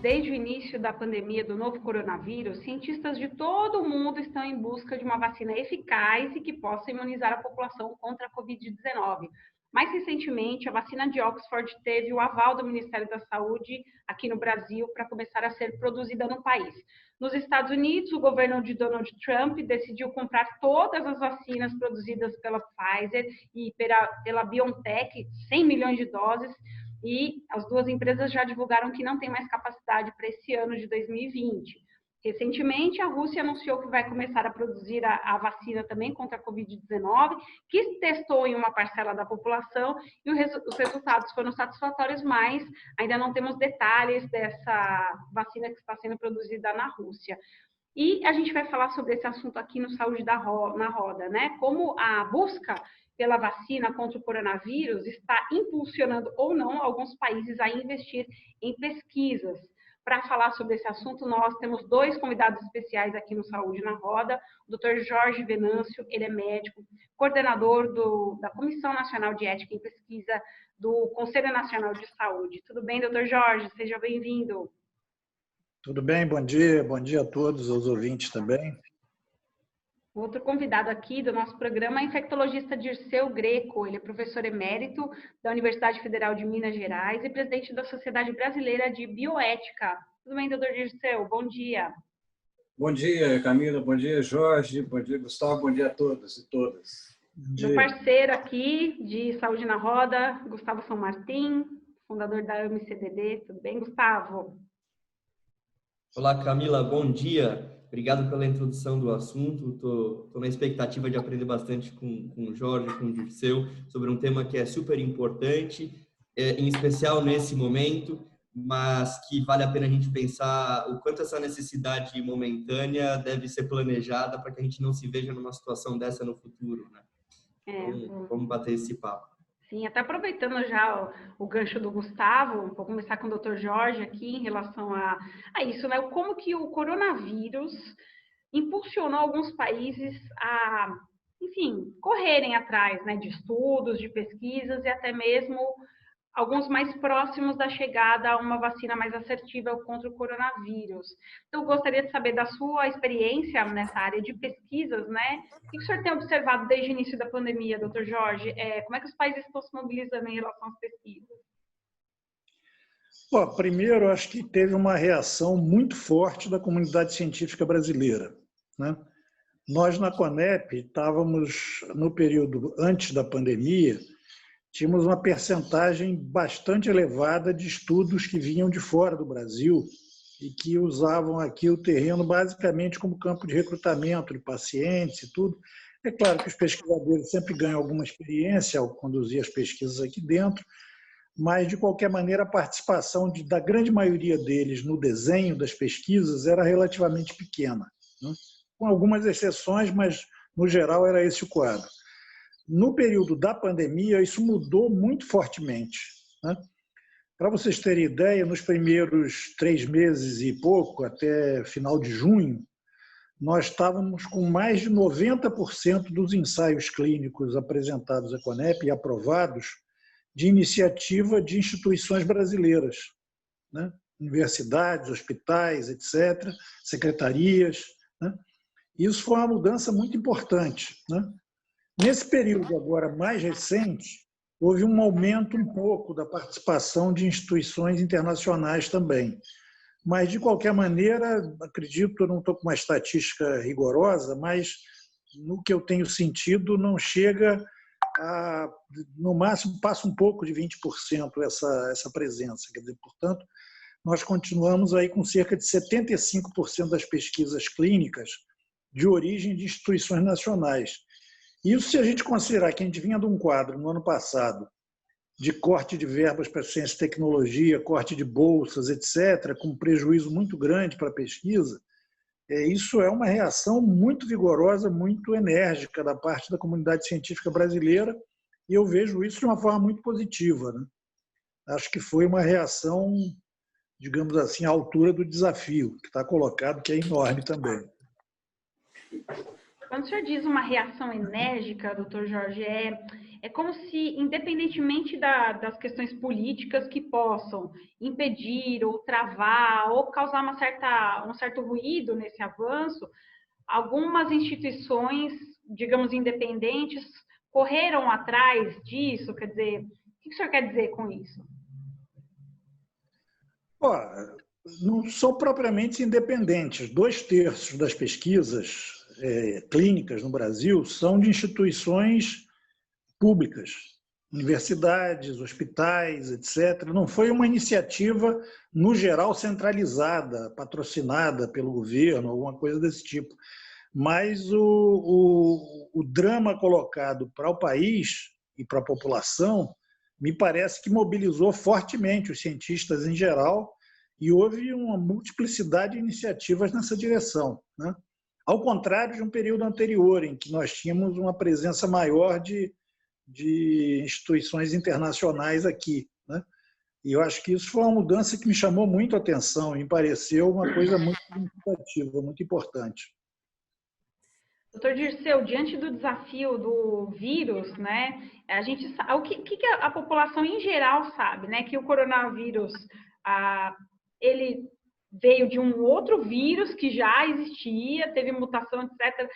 Desde o início da pandemia do novo coronavírus, cientistas de todo o mundo estão em busca de uma vacina eficaz e que possa imunizar a população contra a Covid-19. Mais recentemente, a vacina de Oxford teve o aval do Ministério da Saúde aqui no Brasil para começar a ser produzida no país. Nos Estados Unidos, o governo de Donald Trump decidiu comprar todas as vacinas produzidas pela Pfizer e pela BioNTech, 100 milhões de doses, e as duas empresas já divulgaram que não tem mais capacidade para esse ano de 2020. Recentemente, a Rússia anunciou que vai começar a produzir a vacina também contra a Covid-19, que testou em uma parcela da população e os resultados foram satisfatórios, mas ainda não temos detalhes dessa vacina que está sendo produzida na Rússia. E a gente vai falar sobre esse assunto aqui no Saúde na Roda, né? Como a busca pela vacina contra o coronavírus está impulsionando ou não alguns países a investir em pesquisas. Para falar sobre esse assunto, nós temos dois convidados especiais aqui no Saúde na Roda, o Dr. Jorge Venâncio, ele é médico, coordenador da Comissão Nacional de Ética em Pesquisa do Conselho Nacional de Saúde. Tudo bem, doutor Jorge? Seja bem-vindo. Tudo bem, bom dia a todos, aos ouvintes também. Outro convidado aqui do nosso programa é o infectologista Dirceu Greco. Ele é professor emérito da Universidade Federal de Minas Gerais e presidente da Sociedade Brasileira de Bioética. Tudo bem, doutor Dirceu? Bom dia. Bom dia, Camila. Bom dia, Jorge. Bom dia, Gustavo. Bom dia a todos e todas. Meu parceiro aqui de Saúde na Roda, Gustavo São Martin, fundador da AMCDD. Tudo bem, Gustavo? Olá, Camila. Bom dia. Obrigado pela introdução do assunto. Estou na expectativa de aprender bastante com o Jorge, com o Dirceu, sobre um tema que é super importante, em especial nesse momento, mas que vale a pena a gente pensar o quanto essa necessidade momentânea deve ser planejada para que a gente não se veja numa situação dessa no futuro, né? Então, vamos bater esse papo. Sim, até aproveitando já o gancho do Gustavo, vou começar com o Dr. Jorge aqui em relação a isso, né? Como que o coronavírus impulsionou alguns países a, enfim, correrem atrás, né, de estudos, de pesquisas e até mesmo alguns mais próximos da chegada a uma vacina mais assertiva contra o coronavírus. Então, eu gostaria de saber da sua experiência nessa área de pesquisas, né? O que o senhor tem observado desde o início da pandemia, doutor Jorge? Como é que os países estão se mobilizando em relação às pesquisas? Bom, primeiro, acho que teve uma reação muito forte da comunidade científica brasileira, né? Nós, na CONEP, estávamos, no período antes da pandemia, tínhamos uma percentagem bastante elevada de estudos que vinham de fora do Brasil e que usavam aqui o terreno basicamente como campo de recrutamento de pacientes e tudo. É claro que os pesquisadores sempre ganham alguma experiência ao conduzir as pesquisas aqui dentro, mas, de qualquer maneira, a participação da grande maioria deles no desenho das pesquisas era relativamente pequena, né? Com algumas exceções, mas, no geral, era esse o quadro. No período da pandemia, isso mudou muito fortemente, né? Para vocês terem ideia, nos primeiros 3 meses e pouco, até final de junho, nós estávamos com mais de 90% dos ensaios clínicos apresentados à CONEP e aprovados de iniciativa de instituições brasileiras, né? Universidades, hospitais, etc., secretarias, né? Isso foi uma mudança muito importante, né? Nesse período agora mais recente, houve um aumento um pouco da participação de instituições internacionais também. Mas, de qualquer maneira, acredito, eu não estou com uma estatística rigorosa, mas no que eu tenho sentido, não chega a, no máximo, passa um pouco de 20% essa presença. Quer dizer, portanto, nós continuamos aí com cerca de 75% das pesquisas clínicas de origem de instituições nacionais. Isso se a gente considerar que a gente vinha de um quadro no ano passado de corte de verbas para ciência e tecnologia, corte de bolsas, etc., com um prejuízo muito grande para a pesquisa, isso é uma reação muito vigorosa, muito enérgica da parte da comunidade científica brasileira, e eu vejo isso de uma forma muito positiva, né? Acho que foi uma reação, digamos assim, à altura do desafio que está colocado, que é enorme também. Quando o senhor diz uma reação enérgica, doutor Jorge, é como se, independentemente das questões políticas que possam impedir ou travar ou causar um certo ruído nesse avanço, algumas instituições, digamos, independentes, correram atrás disso? Quer dizer, o que o senhor quer dizer com isso? Não são propriamente independentes. 2/3 das pesquisas clínicas no Brasil são de instituições públicas, universidades, hospitais, etc. Não foi uma iniciativa, no geral, centralizada, patrocinada pelo governo, alguma coisa desse tipo. Mas o drama colocado para o país e para a população me parece que mobilizou fortemente os cientistas em geral e houve uma multiplicidade de iniciativas nessa direção, né? Ao contrário de um período anterior, em que nós tínhamos uma presença maior de instituições internacionais aqui, né? E eu acho que isso foi uma mudança que me chamou muito a atenção e me pareceu uma coisa muito significativa, muito importante. Doutor Dirceu, diante do desafio do vírus, né, o que a população em geral sabe, né, que o coronavírus, ele veio de um outro vírus que já existia, teve mutação, etc.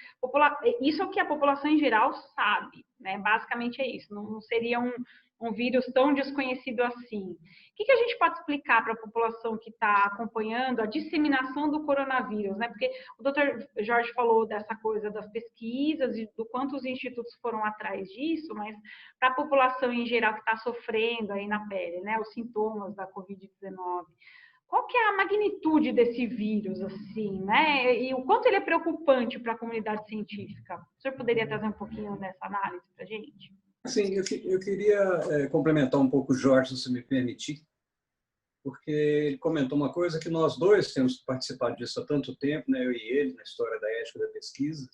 Isso é o que a população em geral sabe, né? Basicamente é isso. Não seria um vírus tão desconhecido assim. O que a gente pode explicar para a população que está acompanhando a disseminação do coronavírus, né? Porque o doutor Jorge falou dessa coisa das pesquisas e do quanto os institutos foram atrás disso, mas para a população em geral que está sofrendo aí na pele, né? Os sintomas da Covid-19. Qual que é a magnitude desse vírus, assim, né? E o quanto ele é preocupante para a comunidade científica? O senhor poderia trazer um pouquinho dessa análise para a gente? Sim, eu queria complementar um pouco o Jorge, se me permitir, porque ele comentou uma coisa que nós dois temos participado disso há tanto tempo, né? Eu e ele, na história da ética da pesquisa,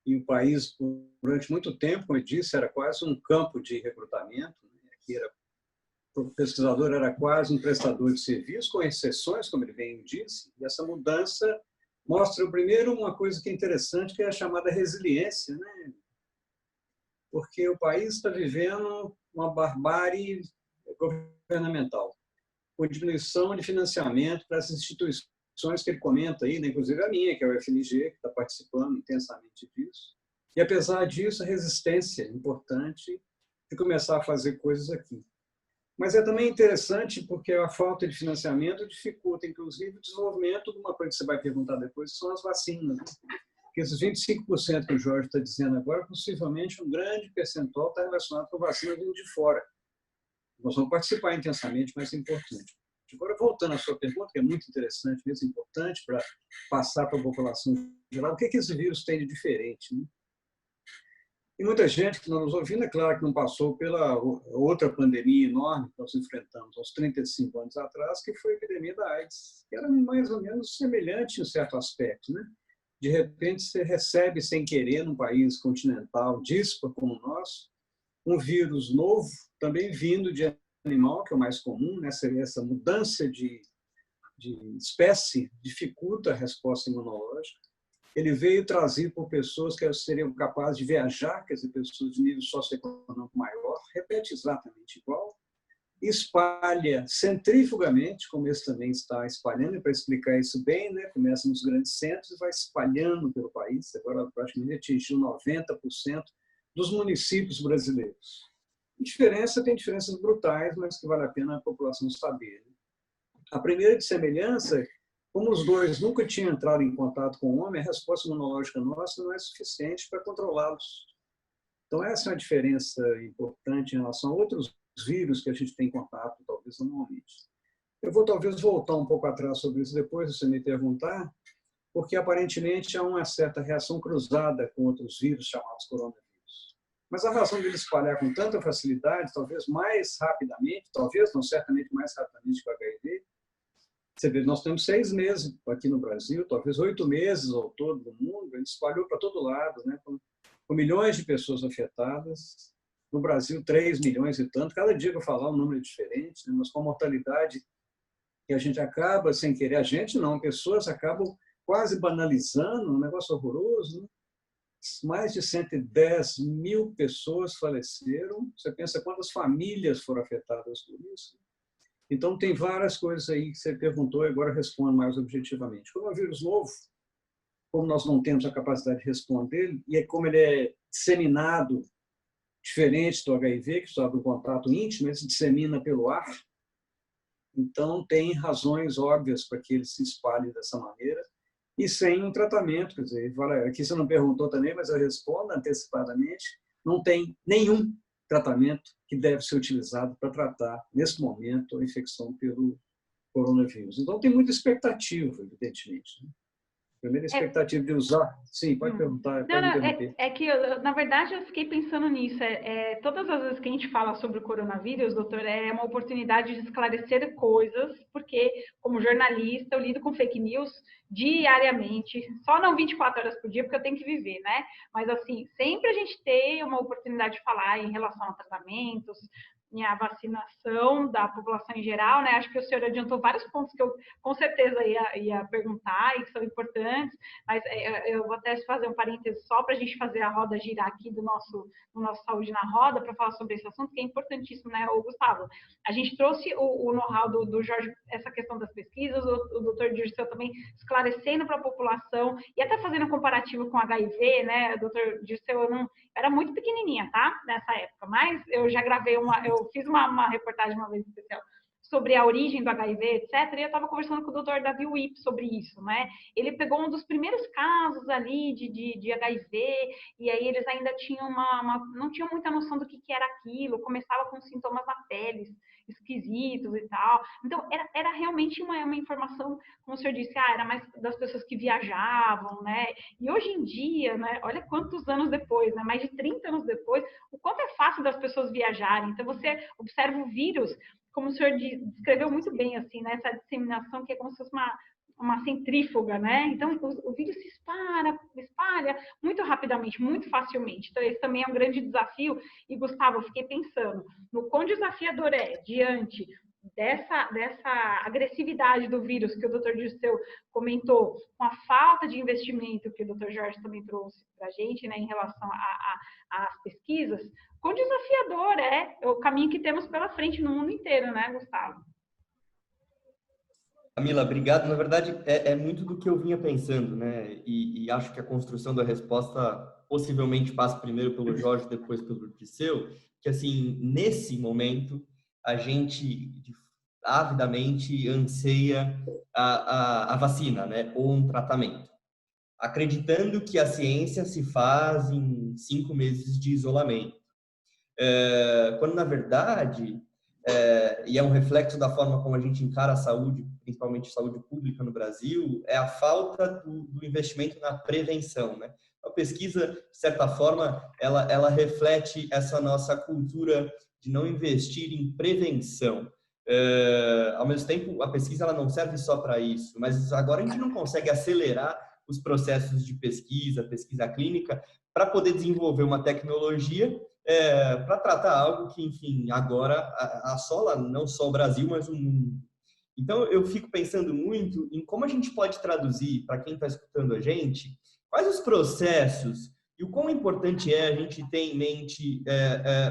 e o país, durante muito tempo, como eu disse, era quase um campo de recrutamento, né? Aqui o pesquisador era quase um prestador de serviço, com exceções, como ele bem disse, e essa mudança mostra, primeiro, uma coisa que é interessante, que é a chamada resiliência, né? Porque o país está vivendo uma barbárie governamental, com diminuição de financiamento para essas instituições que ele comenta aí, né? Inclusive a minha, que é o FNG, que está participando intensamente disso. E, apesar disso, a resistência é importante de começar a fazer coisas aqui. Mas é também interessante porque a falta de financiamento dificulta, inclusive, o desenvolvimento de uma coisa que você vai perguntar depois, que são as vacinas. Né? Porque esses 25% que o Jorge está dizendo agora, possivelmente um grande percentual está relacionado com vacinas vindo de fora. Nós vamos participar intensamente, mas é importante. Agora, voltando à sua pergunta, que é muito interessante, mesmo importante para passar para a população geral, o que esse vírus tem de diferente, né? E muita gente que está nos ouvindo, é claro que não passou pela outra pandemia enorme que nós enfrentamos aos 35 anos atrás, que foi a epidemia da AIDS, que era mais ou menos semelhante em certo aspecto, né? De repente, você recebe sem querer, num país continental, dísparo como o nosso, um vírus novo, também vindo de animal, que é o mais comum, né? Essa mudança de espécie dificulta a resposta imunológica. Ele veio trazido por pessoas que seriam capazes de viajar, quer dizer, pessoas de nível socioeconômico maior, repete exatamente igual, espalha centrifugamente, como esse também está espalhando, e para explicar isso bem, né, começa nos grandes centros e vai espalhando pelo país, agora praticamente atingiu 90% dos municípios brasileiros. Tem diferenças brutais, mas que vale a pena a população saber. A primeira de semelhança, como os dois nunca tinham entrado em contato com o homem, a resposta imunológica nossa não é suficiente para controlá-los. Então, essa é uma diferença importante em relação a outros vírus que a gente tem contato, talvez, anualmente. Eu vou, talvez, voltar um pouco atrás sobre isso depois, se você me perguntar, porque, aparentemente, há uma certa reação cruzada com outros vírus chamados coronavírus. Mas a razão de ele espalhar com tanta facilidade, talvez mais rapidamente, talvez, não certamente mais rapidamente que o HIV, você vê, nós temos 6 meses aqui no Brasil, talvez 8 meses ao todo do mundo, ele espalhou para todo lado, né? Com milhões de pessoas afetadas. No Brasil, 3 milhões e tanto. Cada dia que eu falar, um número diferente, né? Mas com a mortalidade que a gente acaba, sem querer, pessoas acabam quase banalizando, um negócio horroroso, né? mais de 110 mil pessoas faleceram. Você pensa quantas famílias foram afetadas por isso? Então, tem várias coisas aí que você perguntou e agora eu respondo mais objetivamente. Como é um vírus novo, como nós não temos a capacidade de responder, e como ele é disseminado, diferente do HIV, que só do contato íntimo, ele se dissemina pelo ar. Então, tem razões óbvias para que ele se espalhe dessa maneira e sem um tratamento. Quer dizer, aqui você não perguntou também, mas eu respondo antecipadamente, não tem nenhum tratamento que deve ser utilizado para tratar, nesse momento, a infecção pelo coronavírus. Então, tem muita expectativa, evidentemente. Primeira expectativa de usar... Sim, pode perguntar, pode interromper. É que, na verdade, eu fiquei pensando nisso. Todas as vezes que a gente fala sobre o coronavírus, doutor, é uma oportunidade de esclarecer coisas, porque, como jornalista, eu lido com fake news diariamente, só não 24 horas por dia, porque eu tenho que viver, né? Mas, assim, sempre a gente tem uma oportunidade de falar em relação a tratamentos, a vacinação da população em geral, né? Acho que o senhor adiantou vários pontos que eu com certeza ia perguntar e que são importantes, mas eu vou até fazer um parêntese só para a gente fazer a roda girar aqui do nosso Saúde na Roda para falar sobre esse assunto, que é importantíssimo, né, Gustavo? A gente trouxe o know-how do Jorge, essa questão das pesquisas, o doutor Dirceu também esclarecendo para a população e até fazendo um comparativo com HIV, né? Doutor Dirceu, eu era muito pequenininha, tá? Nessa época, mas eu já gravei eu fiz uma reportagem uma vez especial sobre a origem do HIV, etc. E eu estava conversando com o Dr. Davi Wipp sobre isso, né? Ele pegou um dos primeiros casos ali de HIV e aí eles ainda tinham não tinham muita noção do que era aquilo, começava com sintomas na pele esquisitos e tal. Então, era realmente uma informação, como o senhor disse, era mais das pessoas que viajavam, né? E hoje em dia, né, olha quantos anos depois, né, mais de 30 anos depois, o quanto é fácil das pessoas viajarem. Então, você observa o vírus, como o senhor descreveu muito bem, assim, né, essa disseminação que é como se fosse uma centrífuga, né? Então, o vírus se espalha muito rapidamente, muito facilmente. Então, esse também é um grande desafio. E, Gustavo, eu fiquei pensando no quão desafiador é, diante dessa agressividade do vírus que o Dr. Dirceu comentou, com a falta de investimento que o Dr. Jorge também trouxe para a gente, né, em relação às pesquisas, quão desafiador é o caminho que temos pela frente no mundo inteiro, né, Gustavo? Camila, obrigado. Na verdade, é muito do que eu vinha pensando, né? E acho que a construção da resposta possivelmente passa primeiro pelo Jorge, depois pelo Dirceu, que, assim, nesse momento, a gente avidamente anseia a vacina, né? Ou um tratamento, acreditando que a ciência se faz em 5 meses de isolamento. Quando, na verdade, e é um reflexo da forma como a gente encara a saúde, principalmente saúde pública no Brasil, é a falta do investimento na prevenção, né? A pesquisa, de certa forma, ela reflete essa nossa cultura de não investir em prevenção. Ao mesmo tempo, a pesquisa ela não serve só para isso, mas agora a gente não consegue acelerar os processos de pesquisa clínica, para poder desenvolver uma tecnologia para tratar algo que, enfim, agora assola não só o Brasil, mas o mundo. Então, eu fico pensando muito em como a gente pode traduzir, para quem está escutando a gente, quais os processos e o quão importante é a gente ter em mente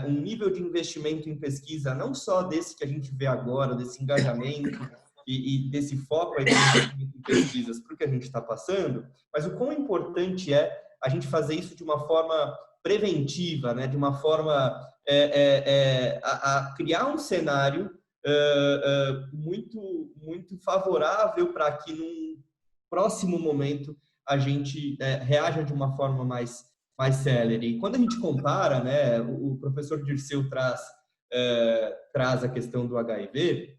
um nível de investimento em pesquisa, não só desse que a gente vê agora, desse engajamento e desse foco aí em pesquisas para o que a gente está passando, mas o quão importante é a gente fazer isso de uma forma preventiva, né? De uma forma a criar um cenário muito, muito favorável para que num próximo momento a gente reaja de uma forma mais célere. E quando a gente compara, né, o professor Dirceu traz a questão do HIV,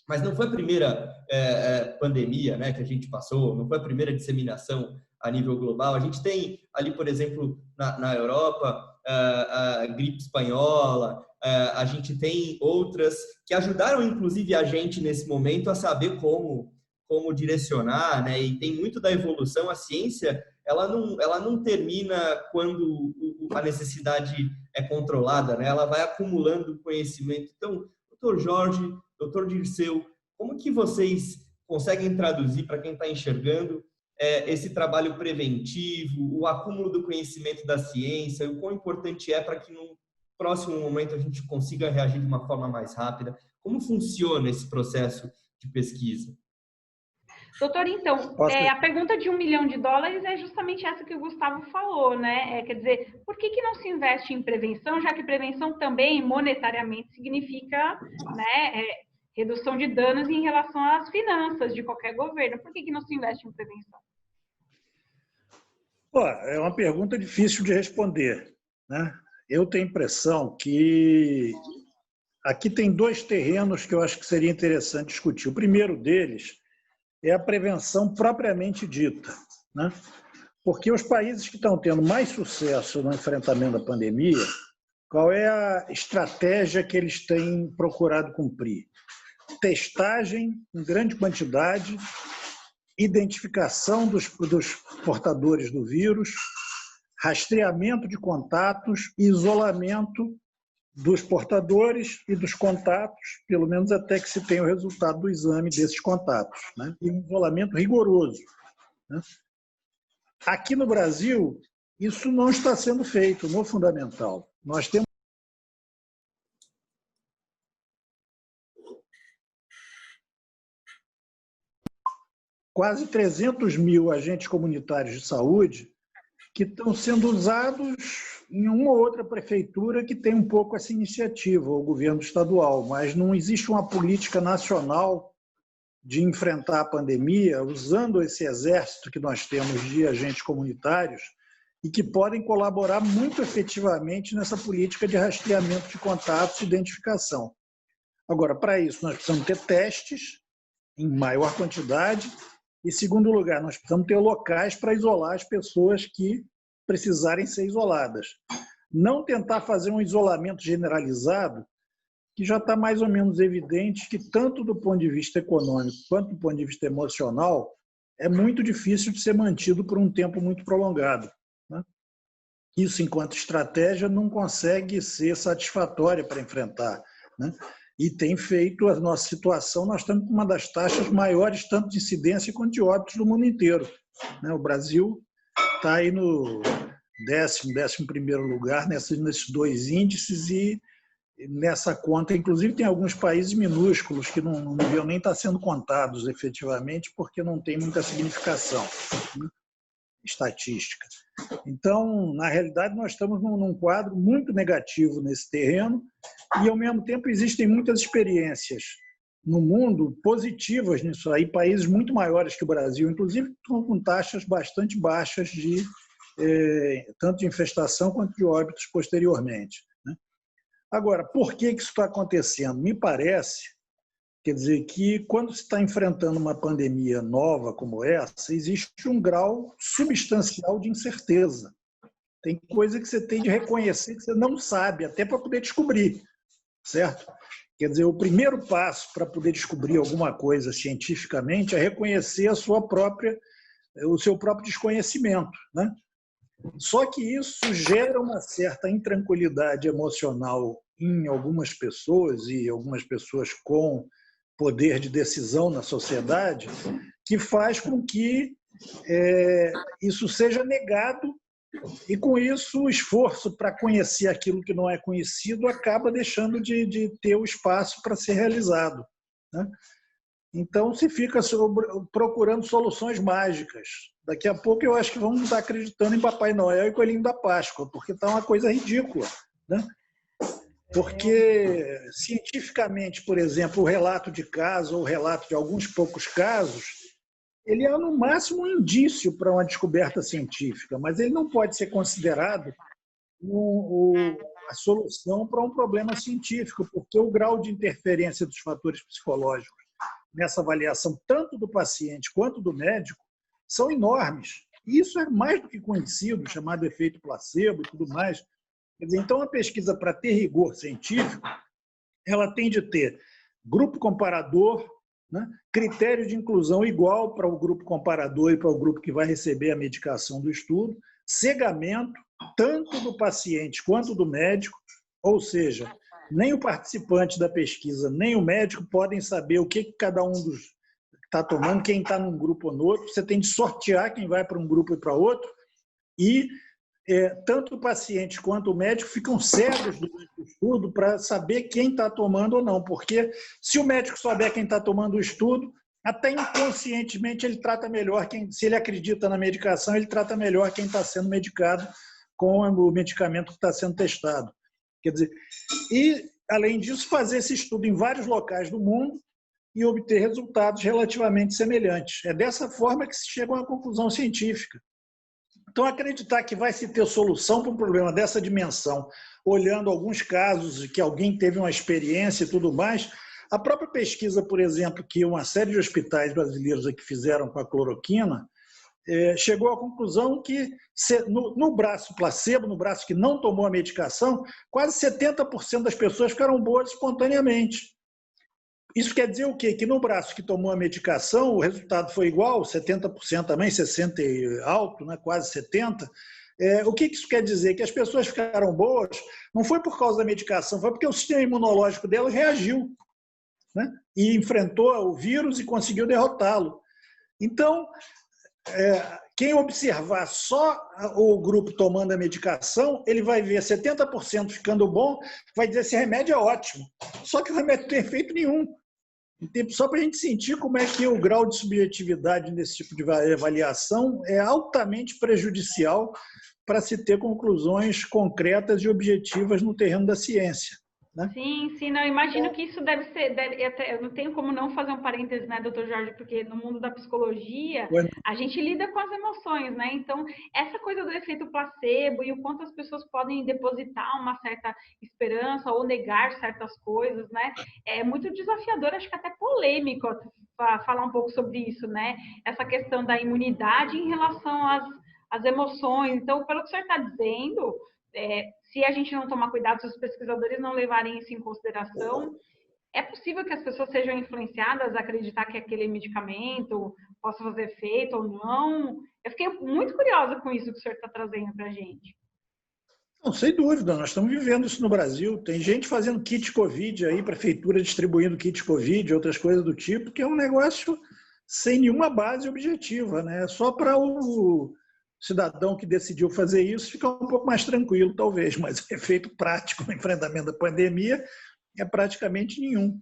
mas não foi a primeira pandemia, né, que a gente passou, não foi a primeira disseminação a nível global. A gente tem ali, por exemplo, na Europa, a gripe espanhola, a gente tem outras que ajudaram, inclusive, a gente nesse momento a saber como direcionar, né? E tem muito da evolução. A ciência, ela não termina quando a necessidade é controlada, né? Ela vai acumulando conhecimento. Então, doutor Jorge, doutor Dirceu, como que vocês conseguem traduzir para quem está enxergando esse trabalho preventivo, o acúmulo do conhecimento da ciência, o quão importante é para que no próximo momento a gente consiga reagir de uma forma mais rápida? Como funciona esse processo de pesquisa? Doutor, então, a pergunta de $1 milhão é justamente essa que o Gustavo falou, né? Quer dizer, por que não se investe em prevenção, já que prevenção também, monetariamente, significa, né, redução de danos em relação às finanças de qualquer governo? Por que não se investe em prevenção? É uma pergunta difícil de responder, né? Eu tenho a impressão que aqui tem 2 terrenos que eu acho que seria interessante discutir. O primeiro deles é a prevenção propriamente dita, né? Porque os países que estão tendo mais sucesso no enfrentamento da pandemia, qual é a estratégia que eles têm procurado cumprir? Testagem em grande quantidade, identificação dos portadores do vírus, rastreamento de contatos e isolamento dos portadores e dos contatos, pelo menos até que se tenha o resultado do exame desses contatos, né? E um isolamento rigoroso, né? Aqui no Brasil, isso não está sendo feito no fundamental. Nós temos quase 300 mil agentes comunitários de saúde que estão sendo usados em uma ou outra prefeitura que tem um pouco essa iniciativa, o governo estadual, mas não existe uma política nacional de enfrentar a pandemia usando esse exército que nós temos de agentes comunitários e que podem colaborar muito efetivamente nessa política de rastreamento de contatos e identificação. Agora, para isso, nós precisamos ter testes em maior quantidade e, em segundo lugar, nós precisamos ter locais para isolar as pessoas que precisarem ser isoladas. Não tentar fazer um isolamento generalizado, que já está mais ou menos evidente que, tanto do ponto de vista econômico quanto do ponto de vista emocional, é muito difícil de ser mantido por um tempo muito prolongado, né? Isso, enquanto estratégia, não consegue ser satisfatória para enfrentar, né? E tem feito a nossa situação, nós estamos com uma das taxas maiores, tanto de incidência quanto de óbitos do mundo inteiro, né? O Brasil está aí no 11º lugar nesses 2 índices e nessa conta, inclusive, tem alguns países minúsculos que não deviam nem estar sendo contados efetivamente porque não tem muita significação, né, estatística. Então, na realidade, nós estamos num quadro muito negativo nesse terreno e, ao mesmo tempo, existem muitas experiências no mundo positivas nisso aí, países muito maiores que o Brasil, inclusive, estão com taxas bastante baixas de tanto de infestação quanto de óbitos posteriormente, né? Agora, por que isso está acontecendo? Me parece, quer dizer, que quando se está enfrentando uma pandemia nova como essa, existe um grau substancial de incerteza. Tem coisa que você tem de reconhecer que você não sabe, até para poder descobrir, certo? Quer dizer, o primeiro passo para poder descobrir alguma coisa cientificamente é reconhecer o seu próprio desconhecimento, né? Só que isso gera uma certa intranquilidade emocional em algumas pessoas, e algumas pessoas com poder de decisão na sociedade, que faz com que isso seja negado, e com isso o esforço para conhecer aquilo que não é conhecido acaba deixando de ter o espaço para ser realizado, né? Então se fica procurando soluções mágicas. Daqui a pouco eu acho que vamos estar acreditando em Papai Noel e Coelhinho da Páscoa, porque está uma coisa ridícula, né? Porque, cientificamente, por exemplo, o relato de casos ou o relato de alguns poucos casos, ele é, no máximo, um indício para uma descoberta científica, mas ele não pode ser considerado a solução para um problema científico, porque o grau de interferência dos fatores psicológicos nessa avaliação, tanto do paciente quanto do médico, são enormes. E isso é mais do que conhecido, chamado efeito placebo e tudo mais. Quer dizer, então, a pesquisa, para ter rigor científico, ela tem de ter grupo comparador, né, critério de inclusão igual para o grupo comparador e para o grupo que vai receber a medicação do estudo, cegamento, tanto do paciente quanto do médico, ou seja, nem o participante da pesquisa, nem o médico podem saber o que cada um está tomando, quem está num grupo ou no outro. Você tem de sortear quem vai para um grupo e para outro. E tanto o paciente quanto o médico ficam cegos durante o estudo para saber quem está tomando ou não. Porque se o médico souber quem está tomando o estudo, até inconscientemente ele trata melhor se ele acredita na medicação, ele trata melhor quem está sendo medicado com o medicamento que está sendo testado. Quer dizer, e, além disso, fazer esse estudo em vários locais do mundo e obter resultados relativamente semelhantes. É dessa forma que se chega a uma conclusão científica. Então, acreditar que vai se ter solução para um problema dessa dimensão, olhando alguns casos que alguém teve uma experiência e tudo mais, a própria pesquisa, por exemplo, que uma série de hospitais brasileiros aqui fizeram com a cloroquina, chegou à conclusão que no braço placebo, no braço que não tomou a medicação, quase 70% das pessoas ficaram boas espontaneamente. Isso quer dizer o quê? Que no braço que tomou a medicação, o resultado foi igual, 70% também, 60% e alto, né? Quase 70%. O que isso quer dizer? Que as pessoas ficaram boas não foi por causa da medicação, foi porque o sistema imunológico delas reagiu, né? E enfrentou o vírus e conseguiu derrotá-lo. Então, quem observar só o grupo tomando a medicação, ele vai ver 70% ficando bom, vai dizer que esse remédio é ótimo. Só que o remédio não tem efeito nenhum. Só para a gente sentir como é que o grau de subjetividade nesse tipo de avaliação é altamente prejudicial para se ter conclusões concretas e objetivas no terreno da ciência. Né? Sim, não, imagino que isso deve ser, eu não tenho como não fazer um parênteses, né, doutor Jorge, porque no mundo da psicologia, a gente lida com as emoções, né, então essa coisa do efeito placebo e o quanto as pessoas podem depositar uma certa esperança ou negar certas coisas, né, é muito desafiador, acho que até polêmico falar um pouco sobre isso, né, essa questão da imunidade em relação às emoções. Então, pelo que o senhor está dizendo, se a gente não tomar cuidado, se os pesquisadores não levarem isso em consideração, é possível que as pessoas sejam influenciadas a acreditar que aquele medicamento possa fazer efeito ou não. Eu fiquei muito curiosa com isso que o senhor está trazendo para a gente. Não, sem dúvida, nós estamos vivendo isso no Brasil. Tem gente fazendo kit Covid aí, prefeitura distribuindo kit Covid, outras coisas do tipo, que é um negócio sem nenhuma base objetiva, né? Só para o cidadão que decidiu fazer isso ficar um pouco mais tranquilo, talvez, mas o efeito prático no enfrentamento da pandemia é praticamente nenhum.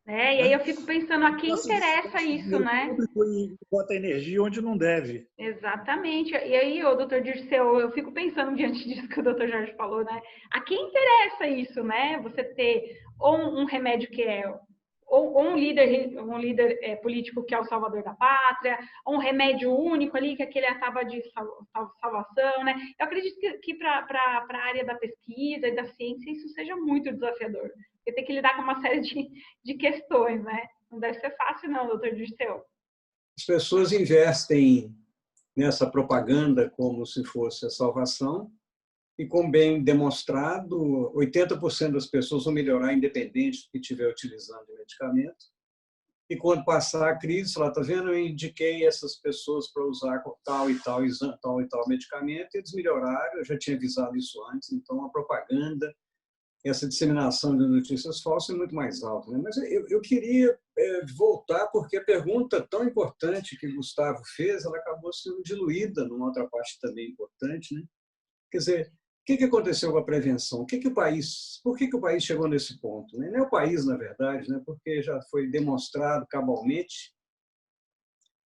E aí eu fico pensando, a quem interessa isso, né? E bota energia onde não deve. Exatamente. E aí, doutor Dirceu, eu fico pensando diante disso que o doutor Jorge falou, né? A quem interessa isso, né? Você ter ou um remédio que é ou um líder político que é o salvador da pátria, ou um remédio único ali, que aquele é a tábua de salvação, né? Eu acredito que para a área da pesquisa e da ciência isso seja muito desafiador, porque tem que lidar com uma série de questões, né? Não deve ser fácil não, doutor Dirceu. As pessoas investem nessa propaganda como se fosse a salvação, e, como bem demonstrado, 80% das pessoas vão melhorar independente do que estiver utilizando o medicamento. E quando passar a crise, ela está vendo, eu indiquei essas pessoas para usar tal e tal medicamento, e eles melhoraram, eu já tinha avisado isso antes, então a propaganda, essa disseminação de notícias falsas é muito mais alta. Né? Mas eu queria voltar, porque a pergunta tão importante que o Gustavo fez, ela acabou sendo diluída numa outra parte também importante. Né? Quer dizer, o que aconteceu com a prevenção? Por que o país chegou nesse ponto? Não é o país, na verdade, né? Porque já foi demonstrado cabalmente.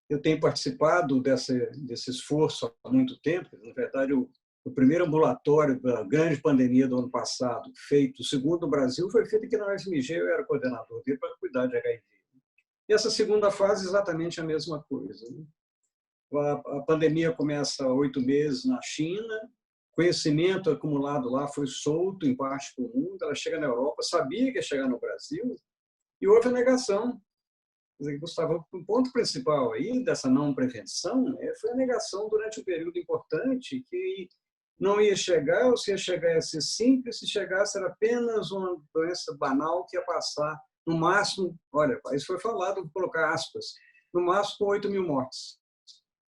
Eu tenho participado desse esforço há muito tempo. Na verdade, o primeiro ambulatório da grande pandemia do ano passado, feito, o segundo no Brasil, foi feito aqui na UFMG, eu era coordenador dele para cuidar de HIV. E essa segunda fase é exatamente a mesma coisa. Né? A pandemia começa há 8 meses na China, conhecimento acumulado lá foi solto em parte do mundo, ela chega na Europa, sabia que ia chegar no Brasil, e houve a negação. Quer dizer, Gustavo, o ponto principal aí dessa não prevenção foi a negação durante um período importante que não ia chegar, ou se ia chegar ia ser simples, se chegasse era apenas uma doença banal que ia passar, no máximo, olha, isso foi falado, vou colocar aspas, no máximo com 8 mil mortes.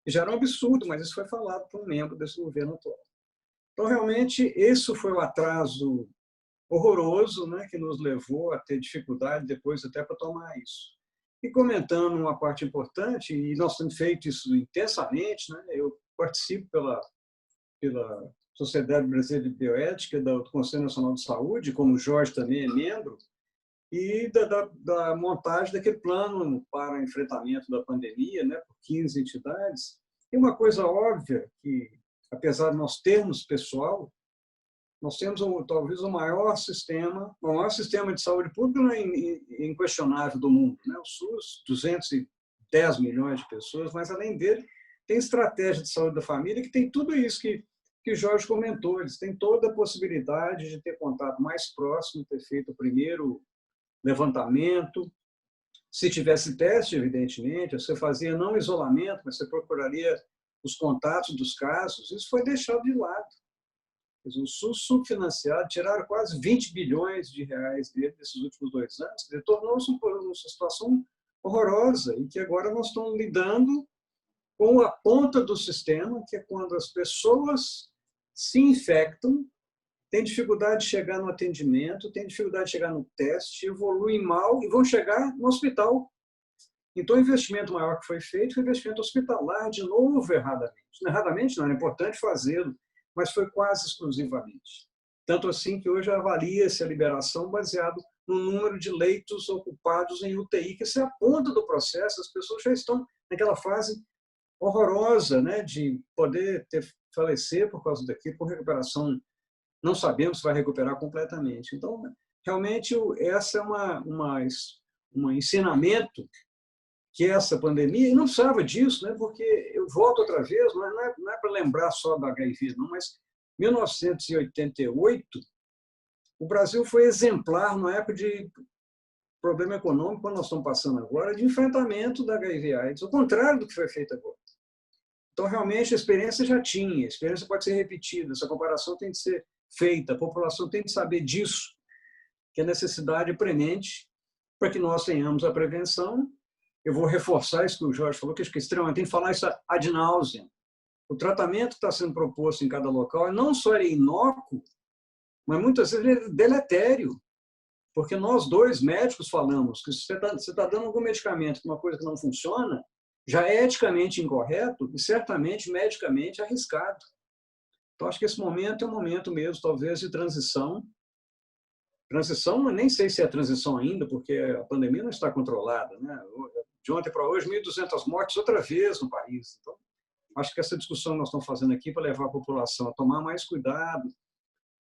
E já era um absurdo, mas isso foi falado por um membro desse governo atual. Então, realmente, esse foi o atraso horroroso, né, que nos levou a ter dificuldade depois até para tomar isso. e comentando uma parte importante, e nós temos feito isso intensamente, né? Eu participo pela Sociedade Brasileira de Bioética, do Conselho Nacional de Saúde, como o Jorge também é membro, e da montagem daquele plano para o enfrentamento da pandemia, né, por 15 entidades. E uma coisa óbvia, que apesar de nós termos pessoal, nós temos talvez o maior sistema de saúde pública inquestionável do mundo, né? O SUS, 210 milhões de pessoas, mas além dele tem estratégia de saúde da família que tem tudo isso que o Jorge comentou. Eles têm toda a possibilidade de ter contato mais próximo, ter feito o primeiro levantamento. Se tivesse teste, evidentemente, você fazia não isolamento, mas você procuraria os contatos dos casos. Isso foi deixado de lado. O SUS subfinanciado, tiraram quase 20 bilhões de reais dele nesses últimos 2 anos. Tornou-se uma situação horrorosa e que agora nós estamos lidando com a ponta do sistema, que é quando as pessoas se infectam, têm dificuldade de chegar no atendimento, têm dificuldade de chegar no teste, evoluem mal e vão chegar no hospital. Então, o investimento maior que foi feito foi o investimento hospitalar, de novo, erradamente. Erradamente não, era importante fazê-lo, mas foi quase exclusivamente. Tanto assim que hoje avalia-se a liberação baseado no número de leitos ocupados em UTI, que isso é a ponta do processo. As pessoas já estão naquela fase horrorosa, né, de poder falecer por causa daquilo, por recuperação. Não sabemos se vai recuperar completamente. Então, realmente, essa é um ensinamento que essa pandemia, e não precisava disso, né, porque eu volto outra vez, não é para lembrar só da HIV, não, mas 1988, o Brasil foi exemplar na época de problema econômico, quando nós estamos passando agora, de enfrentamento da HIV/AIDS, ao contrário do que foi feito agora. Então, realmente, a experiência já tinha, a experiência pode ser repetida, essa comparação tem de ser feita, a população tem de saber disso, que a necessidade é premente para que nós tenhamos a prevenção. Eu vou reforçar isso que o Jorge falou, que acho que é extremamente, tem que falar isso ad nauseam. O tratamento que está sendo proposto em cada local não só é inócuo, mas muitas vezes é deletério. Porque nós dois médicos falamos que se você está dando algum medicamento para uma coisa que não funciona, já é eticamente incorreto e certamente medicamente arriscado. Então, acho que esse momento é um momento mesmo, talvez, de transição. Transição, mas nem sei se é transição ainda, porque a pandemia não está controlada, né? De ontem para hoje, 1.200 mortes outra vez no país. Então, acho que essa discussão que nós estamos fazendo aqui para levar a população a tomar mais cuidado,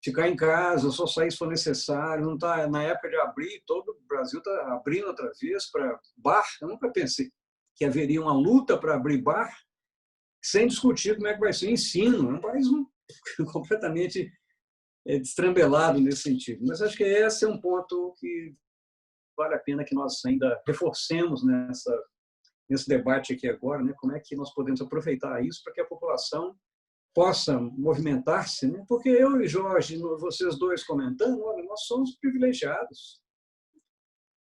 ficar em casa, só sair se for necessário, não tá na época de abrir, todo o Brasil está abrindo outra vez para bar. Eu nunca pensei que haveria uma luta para abrir bar sem discutir como é que vai ser o ensino. É um país completamente destrambelado nesse sentido. Mas acho que esse é um ponto que vale a pena que nós ainda reforcemos nesse debate aqui agora, né? Como é que nós podemos aproveitar isso para que a população possa movimentar-se, né? Porque eu e Jorge, vocês dois comentando, olha, nós somos privilegiados.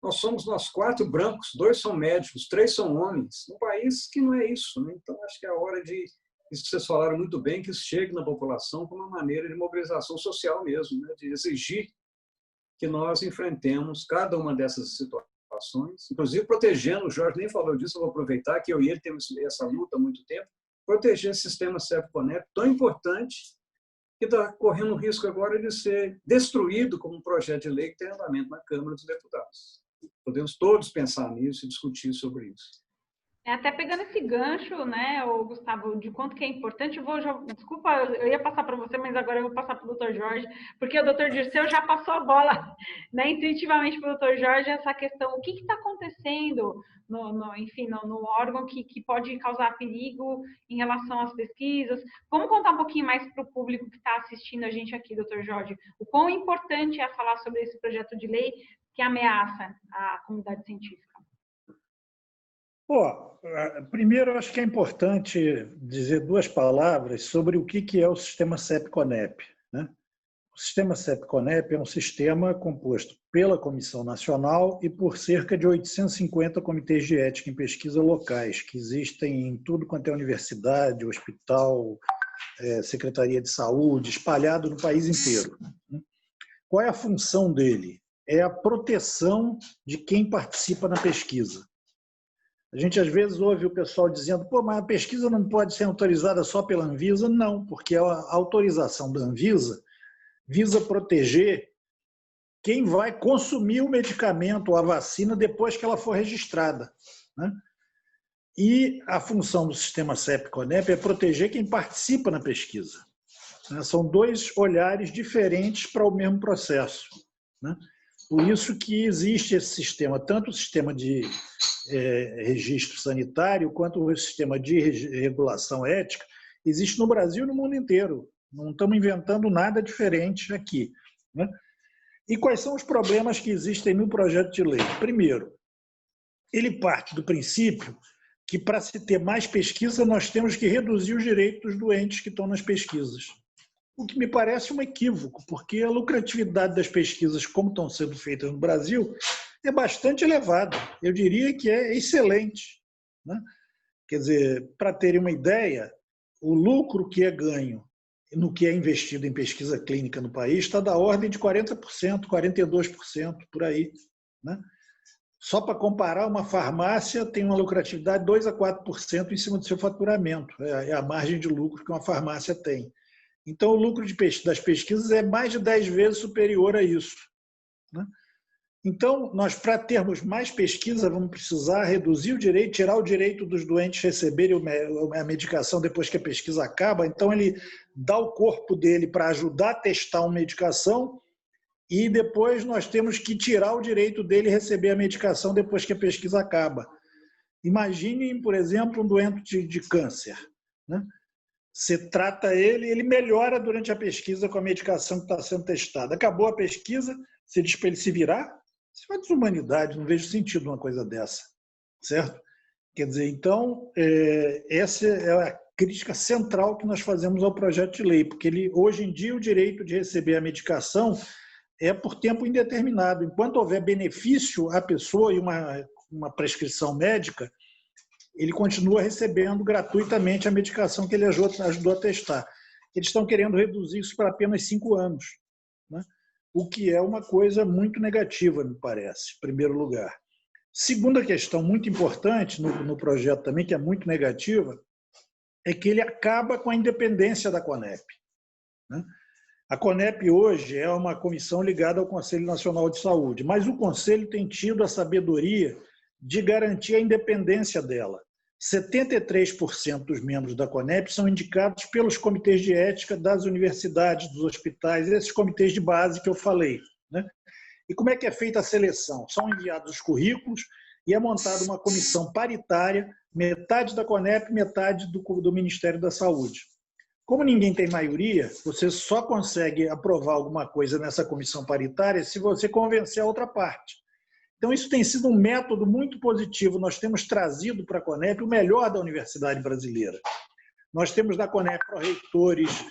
Nós 4 brancos, 2 são médicos, 3 são homens, num país que não é isso, né? Então, acho que é a hora de, isso que vocês falaram muito bem, que isso chegue na população como uma maneira de mobilização social mesmo, né? De exigir que nós enfrentemos cada uma dessas situações, inclusive protegendo, o Jorge nem falou disso, eu vou aproveitar que eu e ele temos essa luta há muito tempo, proteger esse sistema CEP-CONEP tão importante que está correndo o risco agora de ser destruído como um projeto de lei que tem andamento na Câmara dos Deputados. Podemos todos pensar nisso e discutir sobre isso. Até pegando esse gancho, né, Gustavo, de quanto que é importante, desculpa, eu ia passar para você, mas agora eu vou passar para o Dr. Jorge, porque o Dr. Dirceu já passou a bola, né, intuitivamente para o Dr. Jorge, essa questão, o que está acontecendo no órgão que pode causar perigo em relação às pesquisas. Vamos contar um pouquinho mais para o público que está assistindo a gente aqui, Dr. Jorge, o quão importante é falar sobre esse projeto de lei que ameaça a comunidade científica. Primeiro, acho que é importante dizer 2 palavras sobre o que é o sistema CEP-CONEP, né? O sistema CEP-CONEP é um sistema composto pela Comissão Nacional e por cerca de 850 comitês de ética em pesquisa locais, que existem em tudo quanto é universidade, hospital, Secretaria de Saúde, espalhado no país inteiro. Qual é a função dele? É a proteção de quem participa na pesquisa. A gente, às vezes, ouve o pessoal dizendo, pô, mas a pesquisa não pode ser autorizada só pela Anvisa. Não, porque a autorização da Anvisa visa proteger quem vai consumir o medicamento ou a vacina depois que ela for registrada, né? E a função do sistema CEP-CONEP é proteger quem participa na pesquisa. São dois olhares diferentes para o mesmo processo, né? Por isso que existe esse sistema, tanto o sistema de registro sanitário quanto o sistema de regulação ética, existe no Brasil e no mundo inteiro. Não estamos inventando nada diferente aqui, né? E quais são os problemas que existem no projeto de lei? Primeiro, ele parte do princípio que, para se ter mais pesquisa, nós temos que reduzir os direitos dos doentes que estão nas pesquisas. O que me parece um equívoco, porque a lucratividade das pesquisas, como estão sendo feitas no Brasil, é bastante elevada. Eu diria que é excelente, né? Quer dizer, para terem uma ideia, o lucro que é ganho no que é investido em pesquisa clínica no país está da ordem de 40%, 42%, por aí, né? Só para comparar, uma farmácia tem uma lucratividade de 2 a 4% em cima do seu faturamento. É a margem de lucro que uma farmácia tem. Então, o lucro das pesquisas é mais de 10 vezes superior a isso, né? Então, nós, para termos mais pesquisa, vamos precisar reduzir o direito, tirar o direito dos doentes receberem a medicação depois que a pesquisa acaba. Então, ele dá o corpo dele para ajudar a testar uma medicação e depois nós temos que tirar o direito dele receber a medicação depois que a pesquisa acaba. Imaginem, por exemplo, um doente de câncer, né? Você trata ele melhora durante a pesquisa com a medicação que está sendo testada. Acabou a pesquisa, você diz para ele se virar? Isso é uma desumanidade, não vejo sentido numa coisa dessa, certo? Quer dizer, então, essa é a crítica central que nós fazemos ao projeto de lei, porque hoje em dia o direito de receber a medicação é por tempo indeterminado. Enquanto houver benefício à pessoa e uma prescrição médica, ele continua recebendo gratuitamente a medicação que ele ajudou a testar. Eles estão querendo reduzir isso para apenas 5 anos, né? O que é uma coisa muito negativa, me parece, em primeiro lugar. Segunda questão muito importante no projeto também, que é muito negativa, é que ele acaba com a independência da CONEP, né? A CONEP hoje é uma comissão ligada ao Conselho Nacional de Saúde, mas o Conselho tem tido a sabedoria de garantir a independência dela. 73% dos membros da CONEP são indicados pelos comitês de ética das universidades, dos hospitais, esses comitês de base que eu falei, né? E como é que é feita a seleção? São enviados os currículos e é montada uma comissão paritária, metade da CONEP, metade do Ministério da Saúde. Como ninguém tem maioria, você só consegue aprovar alguma coisa nessa comissão paritária se você convencer a outra parte. Então, isso tem sido um método muito positivo. Nós temos trazido para a CONEP o melhor da universidade brasileira. Nós temos na CONEP pró-reitores,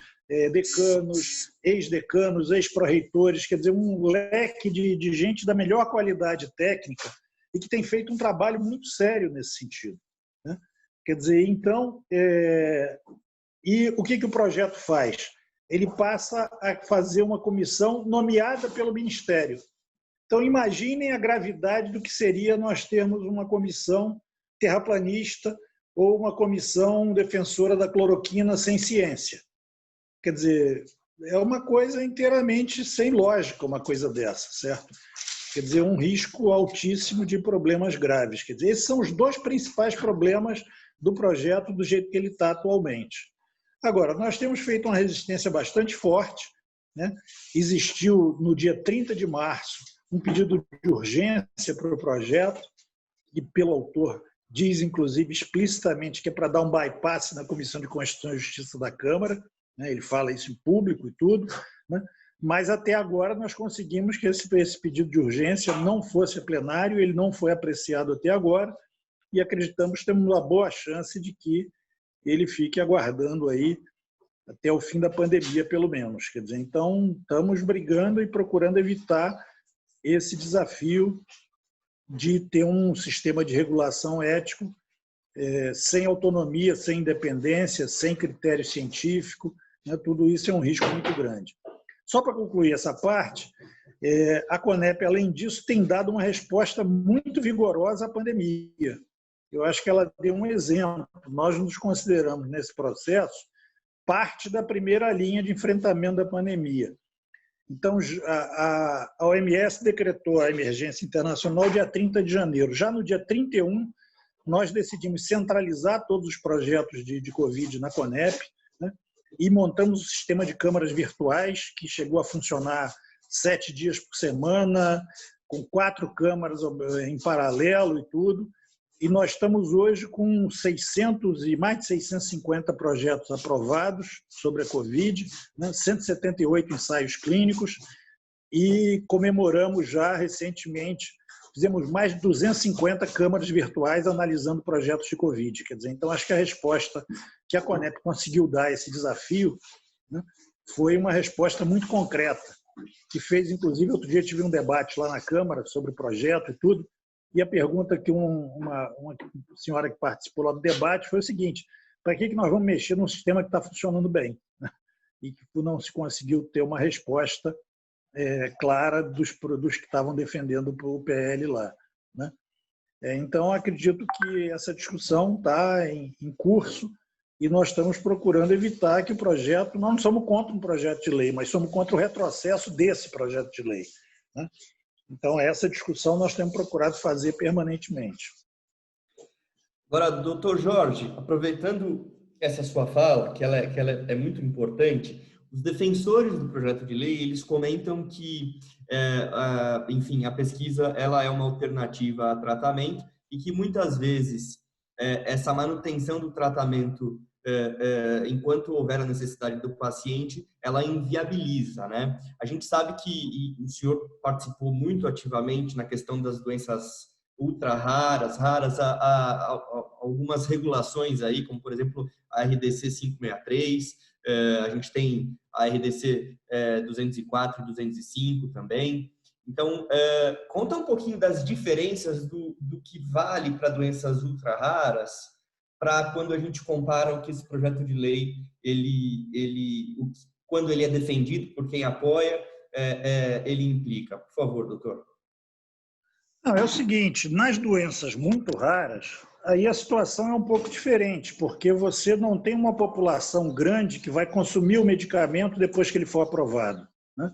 decanos, ex-decanos, ex-pró-reitores, quer dizer, um leque de gente da melhor qualidade técnica e que tem feito um trabalho muito sério nesse sentido, né? Quer dizer, então, e o que o projeto faz? Ele passa a fazer uma comissão nomeada pelo Ministério. Então, imaginem a gravidade do que seria nós termos uma comissão terraplanista ou uma comissão defensora da cloroquina sem ciência. Quer dizer, é uma coisa inteiramente sem lógica, uma coisa dessa, certo? Quer dizer, um risco altíssimo de problemas graves. Quer dizer, esses são os dois principais problemas do projeto do jeito que ele está atualmente. Agora, nós temos feito uma resistência bastante forte, né? Existiu, no dia 30 de março, um pedido de urgência para o projeto, e pelo autor diz, inclusive, explicitamente que é para dar um bypass na Comissão de Constituição e Justiça da Câmara, né? Ele fala isso em público e tudo, né? Mas até agora nós conseguimos que esse pedido de urgência não fosse a plenário, ele não foi apreciado até agora, e acreditamos que temos uma boa chance de que ele fique aguardando aí até o fim da pandemia, pelo menos. Quer dizer, então, estamos brigando e procurando evitar esse desafio de ter um sistema de regulação ético sem autonomia, sem independência, sem critério científico, né? Tudo isso é um risco muito grande. Só para concluir essa parte, a CONEP, além disso, tem dado uma resposta muito vigorosa à pandemia. eu acho que ela deu um exemplo. Nós nos consideramos, nesse processo, parte da primeira linha de enfrentamento da pandemia. Então, a OMS decretou a emergência internacional dia 30 de janeiro. Já no dia 31, nós decidimos centralizar todos os projetos de Covid na CONEP, né? E montamos o sistema de câmaras virtuais, que chegou a funcionar 7 dias por semana, com 4 câmaras em paralelo e tudo. E nós estamos hoje com 600 e mais de 650 projetos aprovados sobre a Covid, né? 178 ensaios clínicos, e comemoramos já recentemente, fizemos mais de 250 câmaras virtuais analisando projetos de Covid. Quer dizer, então, acho que a resposta que a CONEP conseguiu dar a esse desafio, né, foi uma resposta muito concreta, que fez, inclusive, outro dia tive um debate lá na Câmara sobre o projeto e tudo, e a pergunta que uma senhora que participou lá do debate foi o seguinte: para que nós vamos mexer num sistema que está funcionando bem? E que não se conseguiu ter uma resposta clara dos que estavam defendendo o PL lá, né? Então, acredito que essa discussão está em curso e nós estamos procurando evitar que o projeto... Nós não somos contra um projeto de lei, mas somos contra o retrocesso desse projeto de lei, né? Então, essa discussão nós temos procurado fazer permanentemente. Agora, doutor Jorge, aproveitando essa sua fala, que ela é muito importante, os defensores do projeto de lei, eles comentam que, enfim, a pesquisa ela é uma alternativa a tratamento e que muitas vezes essa manutenção do tratamento enquanto houver a necessidade do paciente, ela inviabiliza, né? A gente sabe que, e o senhor participou muito ativamente na questão das doenças ultra raras, há algumas regulações aí, como por exemplo a RDC 563, a gente tem a RDC 204 e 205 também. Então, conta um pouquinho das diferenças do que vale para doenças ultra raras, para quando a gente compara o que esse projeto de lei, quando ele é defendido por quem apoia, ele implica. Por favor, doutor. Não, é o seguinte, nas doenças muito raras, aí a situação é um pouco diferente, porque você não tem uma população grande que vai consumir o medicamento depois que ele for aprovado, né?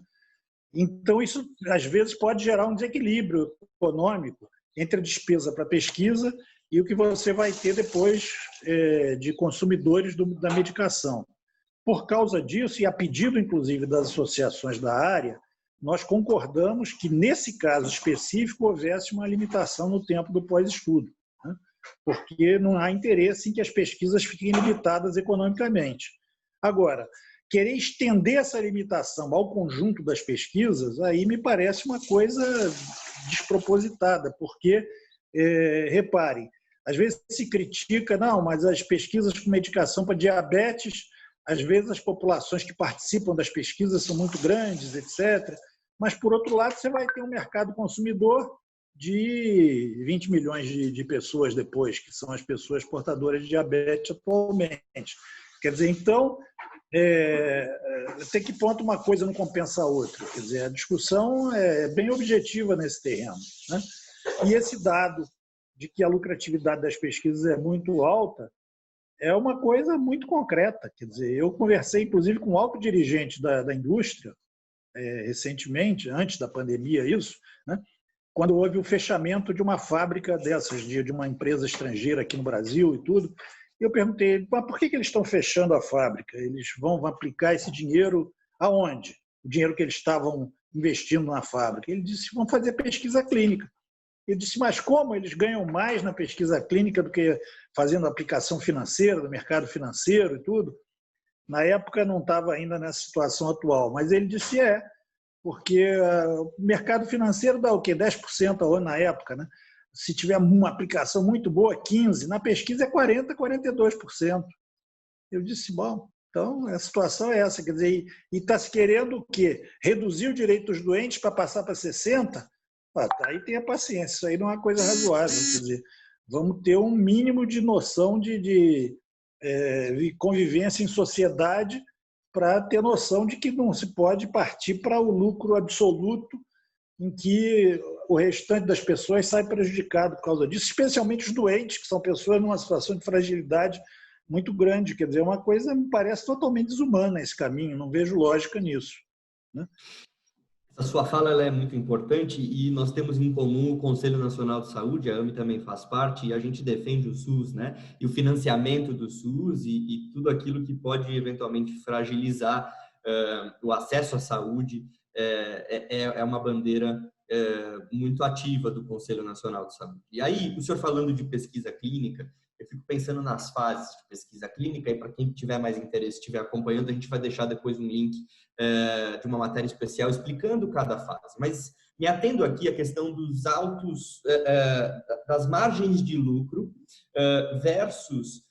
Então, isso, às vezes, pode gerar um desequilíbrio econômico entre a despesa para pesquisa e o que você vai ter depois de consumidores da medicação. Por causa disso, e a pedido, inclusive, das associações da área, nós concordamos que, nesse caso específico, houvesse uma limitação no tempo do pós-estudo, né? Porque não há interesse em que as pesquisas fiquem limitadas economicamente. Agora, querer estender essa limitação ao conjunto das pesquisas, aí me parece uma coisa despropositada, porque, reparem, às vezes se critica, não, mas as pesquisas com medicação para diabetes, às vezes as populações que participam das pesquisas são muito grandes, etc. Mas, por outro lado, você vai ter um mercado consumidor de 20 milhões de pessoas depois, que são as pessoas portadoras de diabetes atualmente. Quer dizer, então, até que ponto uma coisa não compensa a outra? Quer dizer, a discussão é bem objetiva nesse terreno, né? E esse dado de que a lucratividade das pesquisas é muito alta é uma coisa muito concreta. Quer dizer, eu conversei, inclusive, com um alto dirigente da indústria, recentemente, antes da pandemia, isso, né? Quando houve o fechamento de uma fábrica dessas, de uma empresa estrangeira aqui no Brasil e tudo. Eu perguntei, mas por que eles estão fechando a fábrica? Eles vão aplicar esse dinheiro aonde? O dinheiro que eles estavam investindo na fábrica. Ele disse, vão fazer pesquisa clínica. Eu disse, mas como eles ganham mais na pesquisa clínica do que fazendo aplicação financeira, do mercado financeiro e tudo? Na época não estava ainda nessa situação atual, mas ele disse porque o mercado financeiro dá o quê? 10% ao ano na época, né? Se tiver uma aplicação muito boa, 15%, na pesquisa é 40%, 42%. Eu disse, bom, então a situação é essa, quer dizer, e está se querendo o quê? Reduzir o direito dos doentes para passar para 60%? Aí tenha paciência, isso aí não é uma coisa razoável, quer dizer, vamos ter um mínimo de noção de convivência em sociedade para ter noção de que não se pode partir para o lucro absoluto em que o restante das pessoas sai prejudicado por causa disso, especialmente os doentes, que são pessoas numa situação de fragilidade muito grande. Quer dizer, uma coisa me parece totalmente desumana esse caminho, não vejo lógica nisso, né? A sua fala ela é muito importante e nós temos em comum o Conselho Nacional de Saúde, a AME também faz parte, e a gente defende o SUS, né? E o financiamento do SUS e tudo aquilo que pode eventualmente fragilizar o acesso à saúde é uma bandeira muito ativa do Conselho Nacional de Saúde. E aí, o senhor falando de pesquisa clínica, eu fico pensando nas fases de pesquisa clínica, e para quem tiver mais interesse, estiver acompanhando, a gente vai deixar depois um link de uma matéria especial explicando cada fase. Mas me atendo aqui à questão dos altos, das margens de lucro versus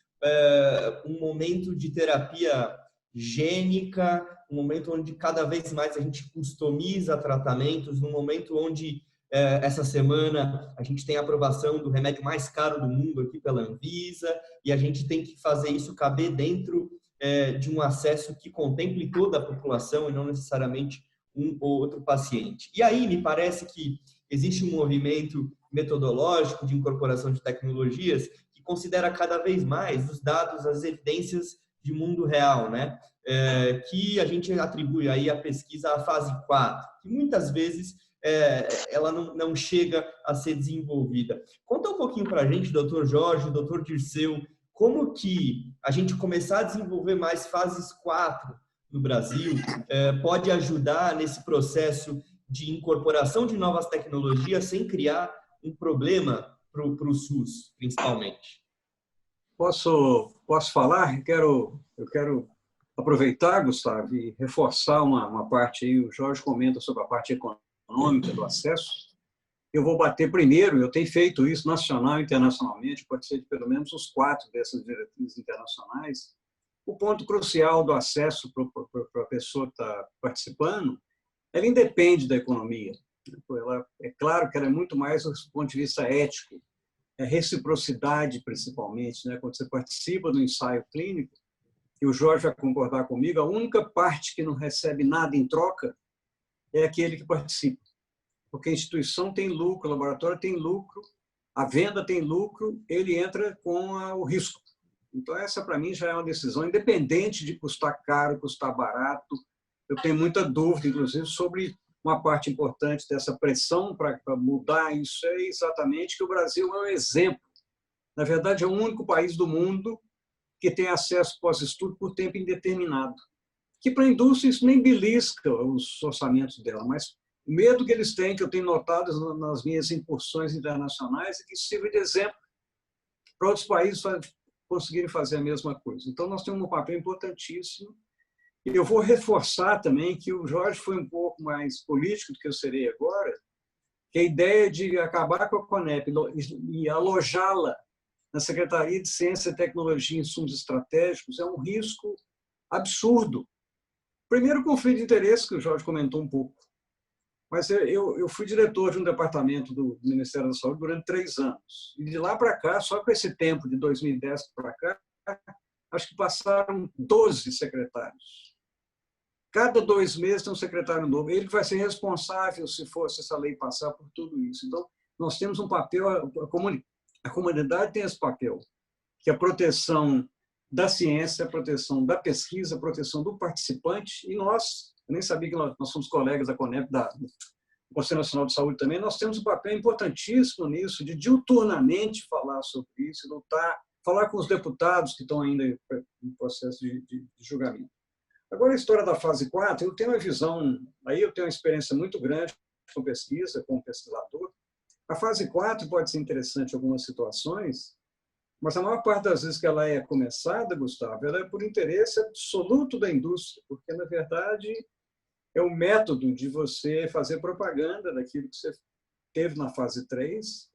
um momento de terapia gênica, um momento onde cada vez mais a gente customiza tratamentos, num momento onde essa semana a gente tem a aprovação do remédio mais caro do mundo aqui pela Anvisa, e a gente tem que fazer isso caber dentro de um acesso que contemple toda a população e não necessariamente um ou outro paciente. E aí me parece que existe um movimento metodológico de incorporação de tecnologias que considera cada vez mais os dados, as evidências de mundo real, né? Que a gente atribui aí a pesquisa à fase 4, que muitas vezes ela não chega a ser desenvolvida. Conta um pouquinho para a gente, doutor Jorge, doutor Dirceu, como que a gente começar a desenvolver mais fases 4 no Brasil pode ajudar nesse processo de incorporação de novas tecnologias sem criar um problema para o SUS, principalmente. Posso falar? Eu quero aproveitar, Gustavo, e reforçar uma parte aí. O Jorge comenta sobre a parte econômica do acesso. Eu vou bater primeiro, eu tenho feito isso nacional e internacionalmente, pode ser de pelo menos os 4 dessas diretrizes internacionais. O ponto crucial do acesso para a pessoa que está participando, ela independe da economia. É claro que ela é muito mais do ponto de vista ético, reciprocidade principalmente, né? Quando você participa do ensaio clínico, e o Jorge vai concordar comigo, a única parte que não recebe nada em troca é aquele que participa. Porque a instituição tem lucro, o laboratório tem lucro, a venda tem lucro, ele entra com o risco. Então, essa, para mim, já é uma decisão independente de custar caro, custar barato. Eu tenho muita dúvida, inclusive, sobre uma parte importante dessa pressão para mudar isso, é exatamente que o Brasil é um exemplo. Na verdade, é o único país do mundo que tem acesso pós-estudo por tempo indeterminado. Que para a indústria isso nem belisca os orçamentos dela, mas o medo que eles têm, que eu tenho notado nas minhas incursões internacionais, é que isso sirva de exemplo para outros países conseguirem fazer a mesma coisa. Então, nós temos um papel importantíssimo. E eu vou reforçar também que o Jorge foi um pouco mais político do que eu serei agora, que a ideia de acabar com a CONEP e alojá-la na Secretaria de Ciência, Tecnologia e Insumos Estratégicos é um risco absurdo. Primeiro, o conflito de interesse, que o Jorge comentou um pouco. Mas eu fui diretor de um departamento do Ministério da Saúde durante 3 anos. E de lá para cá, só com esse tempo de 2010 para cá, acho que passaram 12 secretários. Cada 2 meses tem um secretário novo. Ele vai ser responsável se essa lei passar por tudo isso. Então, nós temos um papel, a comunidade tem esse papel, que é a proteção da ciência, a proteção da pesquisa, a proteção do participante. E nós, eu nem sabia que nós somos colegas da CONEP, do Conselho Nacional de Saúde também, nós temos um papel importantíssimo nisso, de diuturnamente falar sobre isso, lutar, falar com os deputados que estão ainda em processo de julgamento. Agora, a história da fase 4, eu tenho uma visão, aí eu tenho uma experiência muito grande com pesquisa, como pesquisador. A fase 4 pode ser interessante em algumas situações, mas a maior parte das vezes que ela é começada, Gustavo, ela é por interesse absoluto da indústria, porque, na verdade, é o método de você fazer propaganda daquilo que você teve na fase 3.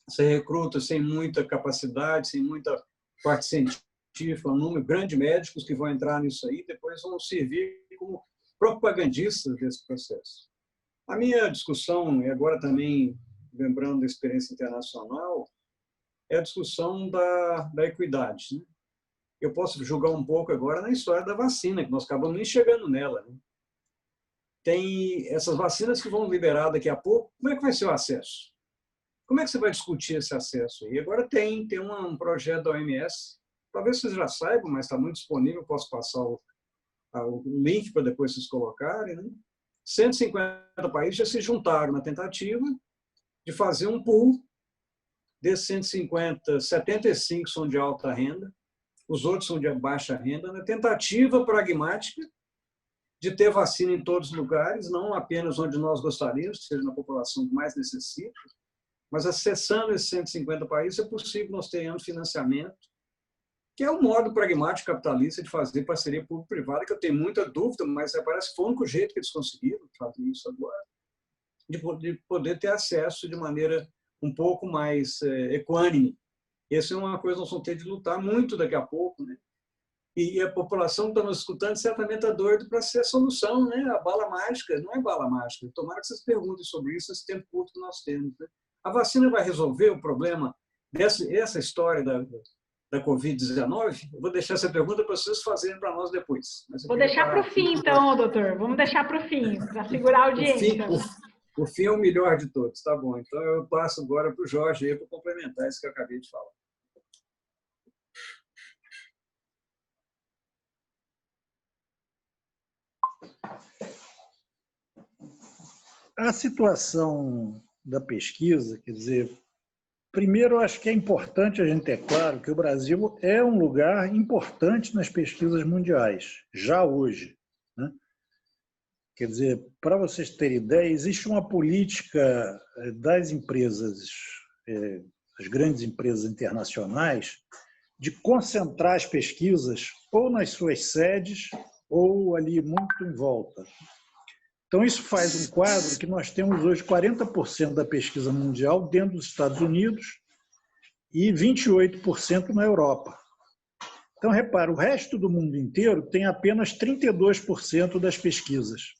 Você recruta sem muita capacidade, sem muita parte científica, um número grande de médicos que vão entrar nisso aí, depois vão servir como propagandistas desse processo. A minha discussão, e agora também lembrando da experiência internacional, é a discussão da equidade, né? Eu posso julgar um pouco agora na história da vacina, que nós acabamos nem chegando nela, né? tem essas vacinas que vão liberar daqui a pouco. Como é que vai ser o acesso? Como é que você vai discutir esse acesso? E agora tem um projeto da OMS, talvez vocês já saibam, mas está muito disponível, posso passar o link para depois vocês colocarem. Né? 150 países já se juntaram na tentativa de fazer um pool. Desses 150, 75 são de alta renda, os outros são de baixa renda, na tentativa pragmática de ter vacina em todos os lugares, não apenas onde nós gostaríamos, que seja na população que mais necessita, mas acessando esses 150 países é possível nós tenhamos financiamento, que é um modo pragmático capitalista de fazer parceria público-privada, que eu tenho muita dúvida, mas parece que foi o único jeito que eles conseguiram fazer isso agora, de poder ter acesso de maneira um pouco mais equânime. Essa é uma coisa que nós vamos ter de lutar muito daqui a pouco, né? E a população que está nos escutando certamente está doida para ser a solução, né? A bala mágica não é bala mágica. Tomara que vocês perguntem sobre isso nesse tempo curto que nós temos. Né? A vacina vai resolver o problema dessa história da Covid-19? Eu vou deixar essa pergunta para vocês fazerem para nós depois. Vou deixar para o fim, então, doutor. Vamos deixar para o fim, para segurar a audiência. O fim é o melhor de todos, tá bom. Então, eu passo agora para o Jorge para complementar isso que eu acabei de falar. A situação da pesquisa, quer dizer, primeiro, eu acho que é importante a gente ter claro que o Brasil é um lugar importante nas pesquisas mundiais, já hoje. Né? Quer dizer, para vocês terem ideia, existe uma política das empresas, as grandes empresas internacionais, de concentrar as pesquisas ou nas suas sedes ou ali muito em volta. Então, isso faz um quadro que nós temos hoje 40% da pesquisa mundial dentro dos Estados Unidos e 28% na Europa. Então, repara, o resto do mundo inteiro tem apenas 32% das pesquisas.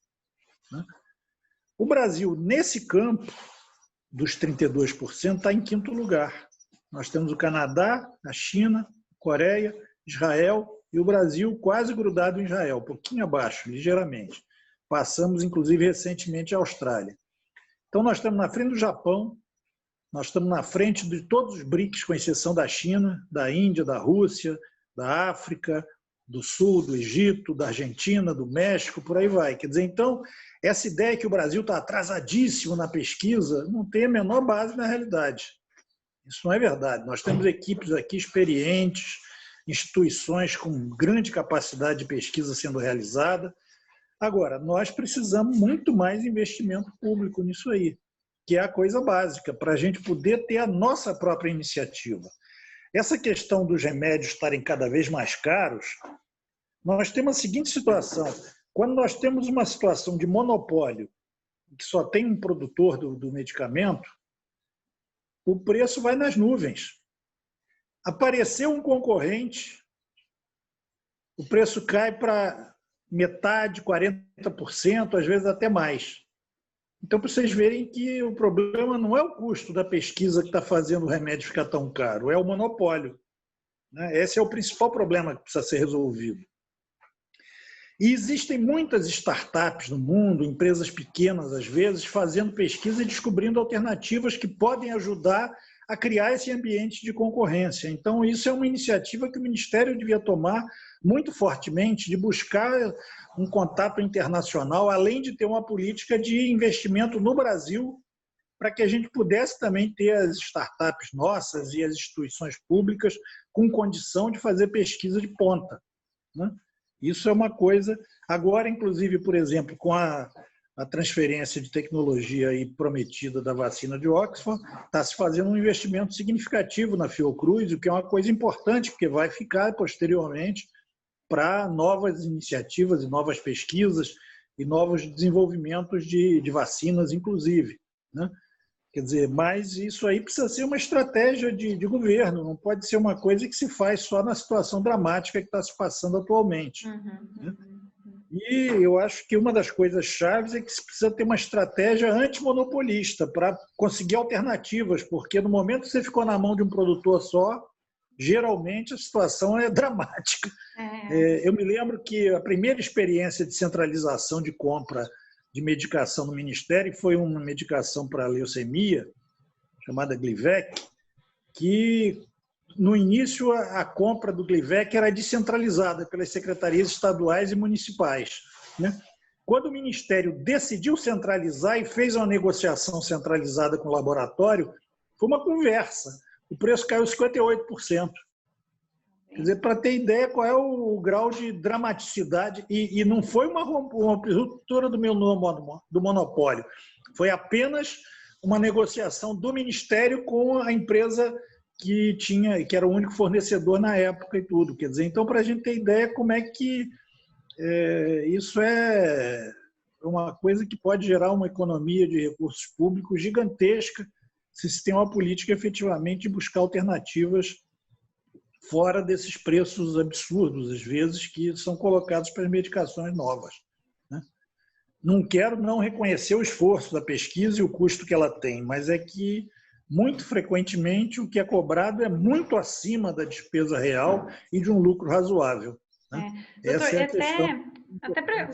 O Brasil, nesse campo dos 32%, está em quinto lugar. Nós temos o Canadá, a China, a Coreia, Israel e o Brasil quase grudado em Israel, um pouquinho abaixo, ligeiramente. Passamos, inclusive, recentemente a Austrália. Então, nós estamos na frente do Japão, nós estamos na frente de todos os BRICS, com exceção da China, da Índia, da Rússia, da África, do Sul, do Egito, da Argentina, do México, por aí vai. Quer dizer, então, essa ideia que o Brasil está atrasadíssimo na pesquisa não tem a menor base na realidade. Isso não é verdade. Nós temos equipes aqui experientes, instituições com grande capacidade de pesquisa sendo realizada. Agora, nós precisamos muito mais investimento público nisso aí, que é a coisa básica, para a gente poder ter a nossa própria iniciativa. Essa questão dos remédios estarem cada vez mais caros, nós temos a seguinte situação. Quando nós temos uma situação de monopólio, que só tem um produtor do medicamento, o preço vai nas nuvens. Apareceu um concorrente, o preço cai para metade, 40%, às vezes até mais. Então, para vocês verem que o problema não é o custo da pesquisa que está fazendo o remédio ficar tão caro, é o monopólio. Esse é o principal problema que precisa ser resolvido. E existem muitas startups no mundo, empresas pequenas, às vezes, fazendo pesquisa e descobrindo alternativas que podem ajudar a criar esse ambiente de concorrência. Então, isso é uma iniciativa que o Ministério devia tomar muito fortemente, de buscar um contato internacional, além de ter uma política de investimento no Brasil, para que a gente pudesse também ter as startups nossas e as instituições públicas com condição de fazer pesquisa de ponta. Né? Isso é uma coisa... Agora, inclusive, por exemplo, com a transferência de tecnologia aí prometida da vacina de Oxford, está se fazendo um investimento significativo na Fiocruz, o que é uma coisa importante, porque vai ficar posteriormente para novas iniciativas e novas pesquisas e novos desenvolvimentos de vacinas, inclusive. Né? Quer dizer, mas isso aí precisa ser uma estratégia de governo, não pode ser uma coisa que se faz só na situação dramática que está se passando atualmente. Né? E eu acho que uma das coisas chaves é que se precisa ter uma estratégia antimonopolista para conseguir alternativas, porque no momento que você ficou na mão de um produtor só, geralmente a situação é dramática. Eu me lembro que a primeira experiência de centralização de compra de medicação no Ministério, e foi uma medicação para leucemia, chamada Glivec, que no início a compra do Glivec era descentralizada pelas secretarias estaduais e municipais, né? Quando o Ministério decidiu centralizar e fez uma negociação centralizada com o laboratório, foi uma conversa. O preço caiu 58%. Quer dizer, para ter ideia qual é o grau de dramaticidade, e não foi uma ruptura do monopólio, foi apenas uma negociação do Ministério com a empresa que era o único fornecedor na época e tudo. Quer dizer, então, para a gente ter ideia como é que isso é uma coisa que pode gerar uma economia de recursos públicos gigantesca se se tem uma política efetivamente de buscar alternativas fora desses preços absurdos, às vezes, que são colocados para as medicações novas, né? Não quero não reconhecer o esforço da pesquisa e o custo que ela tem, mas é que, muito frequentemente, o que é cobrado é muito acima da despesa real e de um lucro razoável, né? Doutor, essa é a questão. até para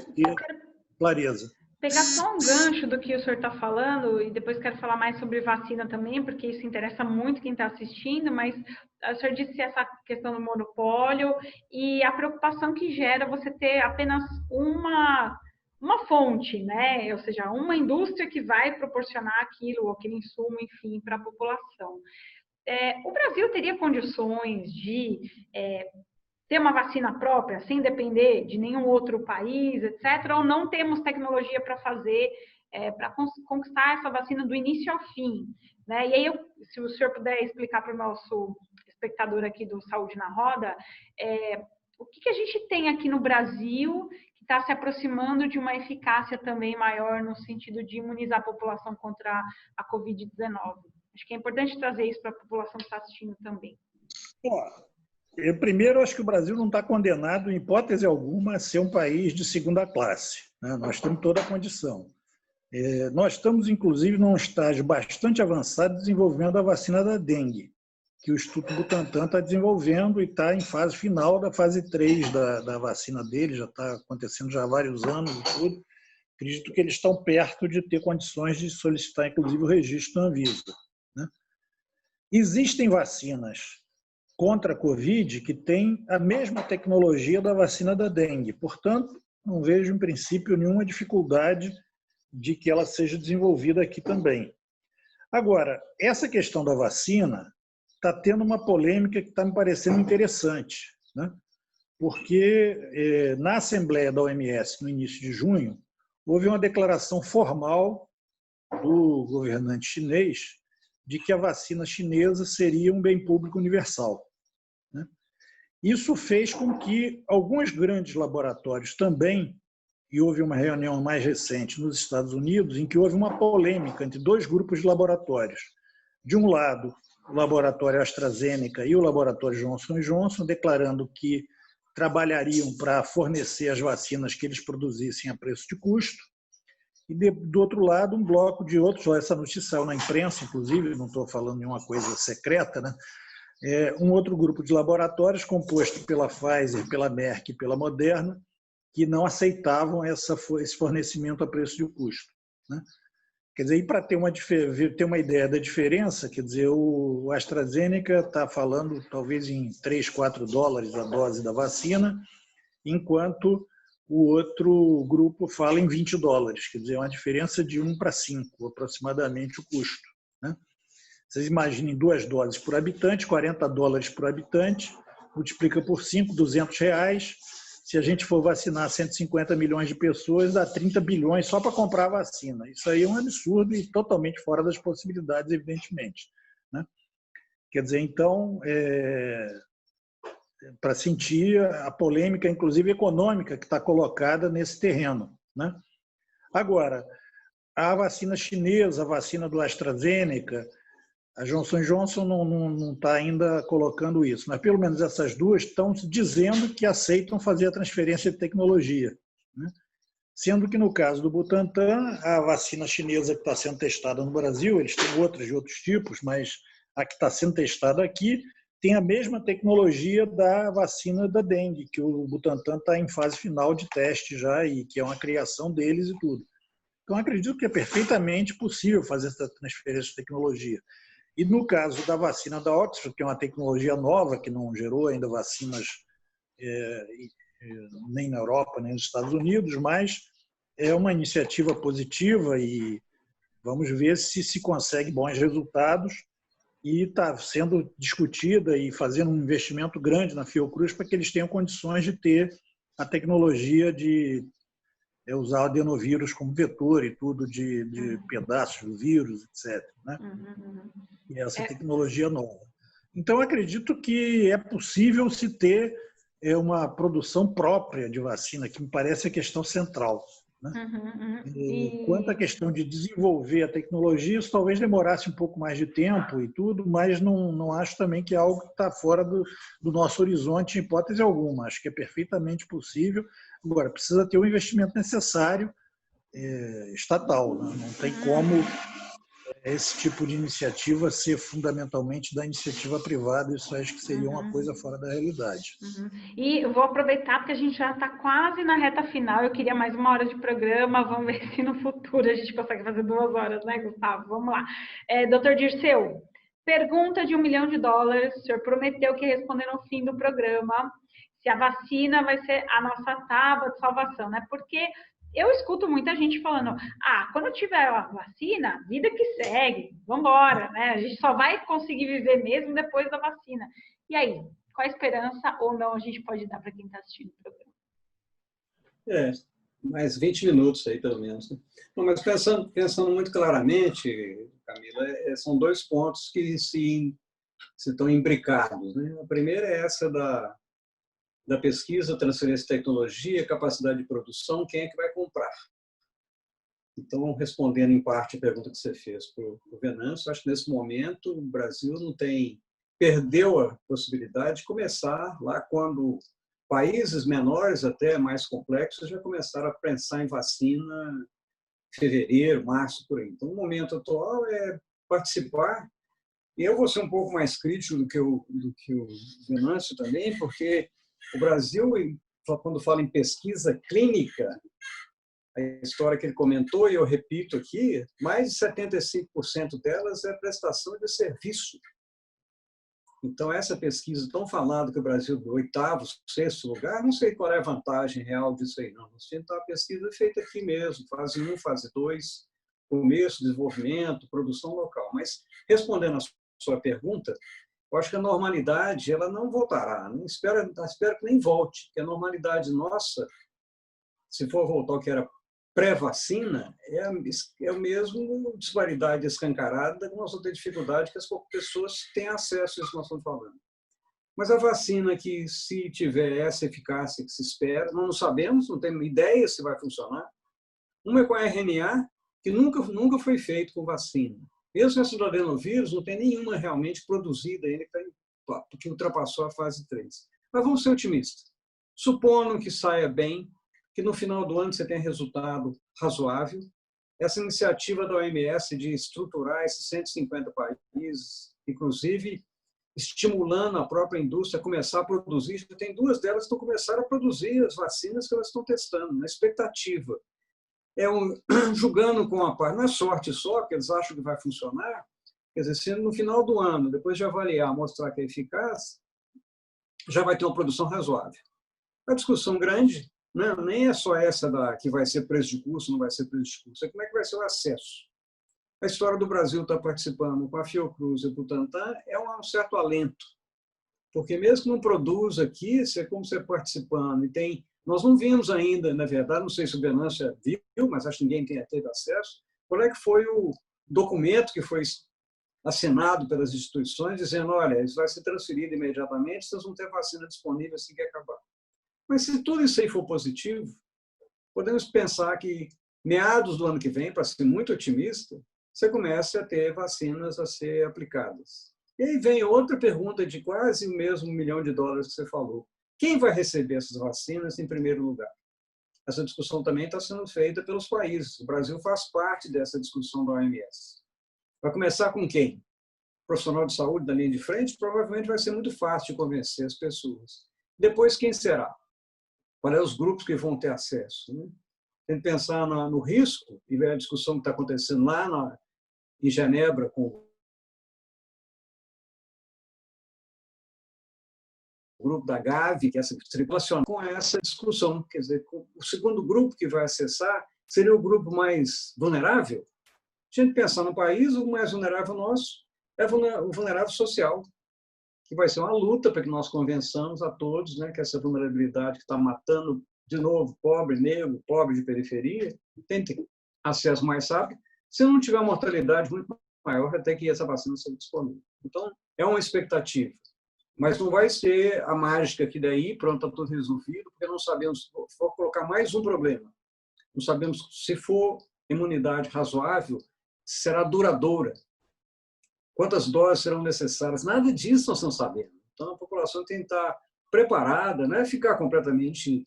clareza. pegar só um gancho do que o senhor está falando, e depois quero falar mais sobre vacina também, porque isso interessa muito quem está assistindo, mas o senhor disse essa questão do monopólio e a preocupação que gera você ter apenas uma fonte, né? Ou seja, uma indústria que vai proporcionar aquilo, aquele insumo, enfim, para a população. O Brasil teria condições de ter uma vacina própria, sem depender de nenhum outro país, etc., ou não temos tecnologia para fazer, para conquistar essa vacina do início ao fim, né? E aí, se o senhor puder explicar para o nosso espectador aqui do Saúde na Roda, o que a gente tem aqui no Brasil que está se aproximando de uma eficácia também maior no sentido de imunizar a população contra a Covid-19? Acho que é importante trazer isso para a população que está assistindo também. Primeiro, acho que o Brasil não está condenado, em hipótese alguma, a ser um país de segunda classe, né? Nós temos toda a condição. Nós estamos, inclusive, num estágio bastante avançado desenvolvendo a vacina da dengue, que o Instituto Butantan está desenvolvendo e está em fase final da fase 3 da vacina dele, já está acontecendo já há vários anos e tudo. Acredito que eles estão perto de ter condições de solicitar, inclusive, o registro da Anvisa, né? Existem vacinas contra a Covid que têm a mesma tecnologia da vacina da dengue. Portanto, não vejo, em princípio, nenhuma dificuldade de que ela seja desenvolvida aqui também. Agora, essa questão da vacina está tendo uma polêmica que está me parecendo interessante, né? Porque na Assembleia da OMS, no início de junho, houve uma declaração formal do governante chinês de que a vacina chinesa seria um bem público universal, né? Isso fez com que alguns grandes laboratórios também, e houve uma reunião mais recente nos Estados Unidos, em que houve uma polêmica entre dois grupos de laboratórios. De um lado, o laboratório AstraZeneca e o laboratório Johnson & Johnson, declarando que trabalhariam para fornecer as vacinas que eles produzissem a preço de custo. E, do outro lado, um bloco de outros, essa notícia saiu na imprensa, inclusive, não estou falando nenhuma coisa secreta, né? Um outro grupo de laboratórios composto pela Pfizer, pela Merck e pela Moderna, que não aceitavam esse fornecimento a preço de custo, né? Quer dizer, e para ter uma ideia da diferença, quer dizer, o AstraZeneca está falando talvez em 3, 4 dólares a dose da vacina, enquanto o outro grupo fala em 20 dólares, quer dizer, é uma diferença de 1 para 5, aproximadamente, o custo, né? Vocês imaginem 2 doses por habitante, 40 dólares por habitante, multiplica por 5, R$200. Se a gente for vacinar 150 milhões de pessoas, dá 30 bilhões só para comprar a vacina. Isso aí é um absurdo e totalmente fora das possibilidades, evidentemente, né? Quer dizer, então, para sentir a polêmica, inclusive econômica, que está colocada nesse terreno, né? Agora, a vacina chinesa, a vacina do AstraZeneca, a Johnson & Johnson não está ainda colocando isso, mas pelo menos essas duas estão dizendo que aceitam fazer a transferência de tecnologia, né? Sendo que no caso do Butantan, a vacina chinesa que está sendo testada no Brasil, eles têm outras de outros tipos, mas a que está sendo testada aqui tem a mesma tecnologia da vacina da dengue, que o Butantan está em fase final de teste já, e que é uma criação deles e tudo. Então, acredito que é perfeitamente possível fazer essa transferência de tecnologia. E no caso da vacina da Oxford, que é uma tecnologia nova, que não gerou ainda vacinas nem na Europa, nem nos Estados Unidos, mas é uma iniciativa positiva e vamos ver se consegue bons resultados. E está sendo discutida e fazendo um investimento grande na Fiocruz para que eles tenham condições de ter a tecnologia de usar o adenovírus como vetor e tudo de pedaços do vírus, etc. Né? E essa tecnologia nova. Então, acredito que é possível se ter uma produção própria de vacina, que me parece a questão central. Né? Quanto à questão de desenvolver a tecnologia, isso talvez demorasse um pouco mais de tempo e tudo, mas não acho também que é algo que está fora do nosso horizonte, em hipótese alguma. Acho que é perfeitamente possível. Agora, precisa ter o investimento necessário estatal. Né? Não tem como esse tipo de iniciativa ser fundamentalmente da iniciativa privada. Isso acho que seria uma coisa fora da realidade. E eu vou aproveitar porque a gente já está quase na reta final. Eu queria mais 1 hora de programa. Vamos ver se no futuro a gente consegue fazer 2 horas, né, Gustavo? Vamos lá. Doutor Dirceu, pergunta de $1 milhão. O senhor prometeu que ia responder no fim do programa se a vacina vai ser a nossa tábua de salvação, né? Porque eu escuto muita gente falando, quando tiver a vacina, vida que segue, vamos embora, né? A gente só vai conseguir viver mesmo depois da vacina. E aí, qual a esperança ou não a gente pode dar para quem está assistindo o programa? Mais 20 minutos aí, pelo menos. Né? Não, mas pensando muito claramente, Camila, são 2 pontos que se estão imbricados. Né? A primeira é essa da pesquisa, transferência de tecnologia, capacidade de produção, quem é que vai comprar? Então, respondendo em parte a pergunta que você fez para o Venâncio, acho que nesse momento o Brasil perdeu a possibilidade de começar lá quando países menores, até mais complexos, já começaram a pensar em vacina em fevereiro, março, por aí. Então, o momento atual é participar. E eu vou ser um pouco mais crítico do que o Venâncio também, porque o Brasil, quando fala em pesquisa clínica, a história que ele comentou, e eu repito aqui, mais de 75% delas é prestação de serviço. Então, essa pesquisa tão falada que o Brasil do 8º, 6º lugar, não sei qual é a vantagem real disso aí, não. Nós tínhamos a pesquisa feita aqui mesmo, fase 1, fase 2, começo, desenvolvimento, produção local. Mas, respondendo a sua pergunta, eu acho que a normalidade ela não voltará. Não espero que nem volte, porque a normalidade nossa, se for voltar ao que era pré-vacina, é a mesma disparidade escancarada que nós vamos ter dificuldade que as poucas pessoas têm acesso a isso que nós estamos falando. Mas a vacina que, se tiver essa eficácia que se espera, não sabemos, não temos ideia se vai funcionar. Uma é com a RNA, que nunca foi feito com vacina. Mesmo essa do adenovírus, não tem nenhuma realmente produzida ainda que ultrapassou a fase 3. Mas vamos ser otimistas. Supondo que saia bem, que no final do ano você tenha resultado razoável. Essa iniciativa da OMS de estruturar esses 150 países, inclusive estimulando a própria indústria a começar a produzir, já tem 2 delas que estão começando a produzir as vacinas que elas estão testando, na expectativa. Julgando com a parte, não é sorte só, que eles acham que vai funcionar, quer dizer, se no final do ano, depois de avaliar, mostrar que é eficaz, já vai ter uma produção razoável. A discussão grande, né, nem é só essa que vai ser preço de custo, não vai ser preço de custo, é como é que vai ser o acesso. A história do Brasil estar participando com a Fiocruz e o Butantan é um certo alento, porque mesmo que não produza aqui, como você participando e tem... Nós não vimos ainda, na verdade, não sei se o Venâncio viu, mas acho que ninguém teve acesso, qual é que foi o documento que foi assinado pelas instituições, dizendo, olha, isso vai ser transferido imediatamente, vocês vão ter vacina disponível assim que acabar. Mas se tudo isso aí for positivo, podemos pensar que meados do ano que vem, para ser muito otimista, você começa a ter vacinas a ser aplicadas. E aí vem outra pergunta de quase o mesmo $1 milhão que você falou. Quem vai receber essas vacinas em primeiro lugar? Essa discussão também está sendo feita pelos países. O Brasil faz parte dessa discussão da OMS. Vai começar com quem? O profissional de saúde da linha de frente? Provavelmente vai ser muito fácil de convencer as pessoas. Depois, quem será? Quais são os grupos que vão ter acesso? Né? a gente pensar no risco e ver a discussão que está acontecendo lá em Genebra com o grupo da Gavi, que é essa tripulação, com essa discussão. Quer dizer, o segundo grupo que vai acessar seria o grupo mais vulnerável. A gente pensar no país, o mais vulnerável nosso é o vulnerável social, que vai ser uma luta para que nós convençamos a todos, né, que essa vulnerabilidade que está matando, de novo, pobre, negro, pobre de periferia, tem que ter acesso mais rápido. Se não tiver uma mortalidade muito maior, até que essa vacina seja disponível. Então, é uma expectativa. Mas não vai ser a mágica que daí, pronto, está tudo resolvido, porque não sabemos, vou colocar mais um problema. Não sabemos se for imunidade razoável, será duradoura. Quantas doses serão necessárias? Nada disso nós não sabemos. Então, a população tem que estar preparada, não é ficar completamente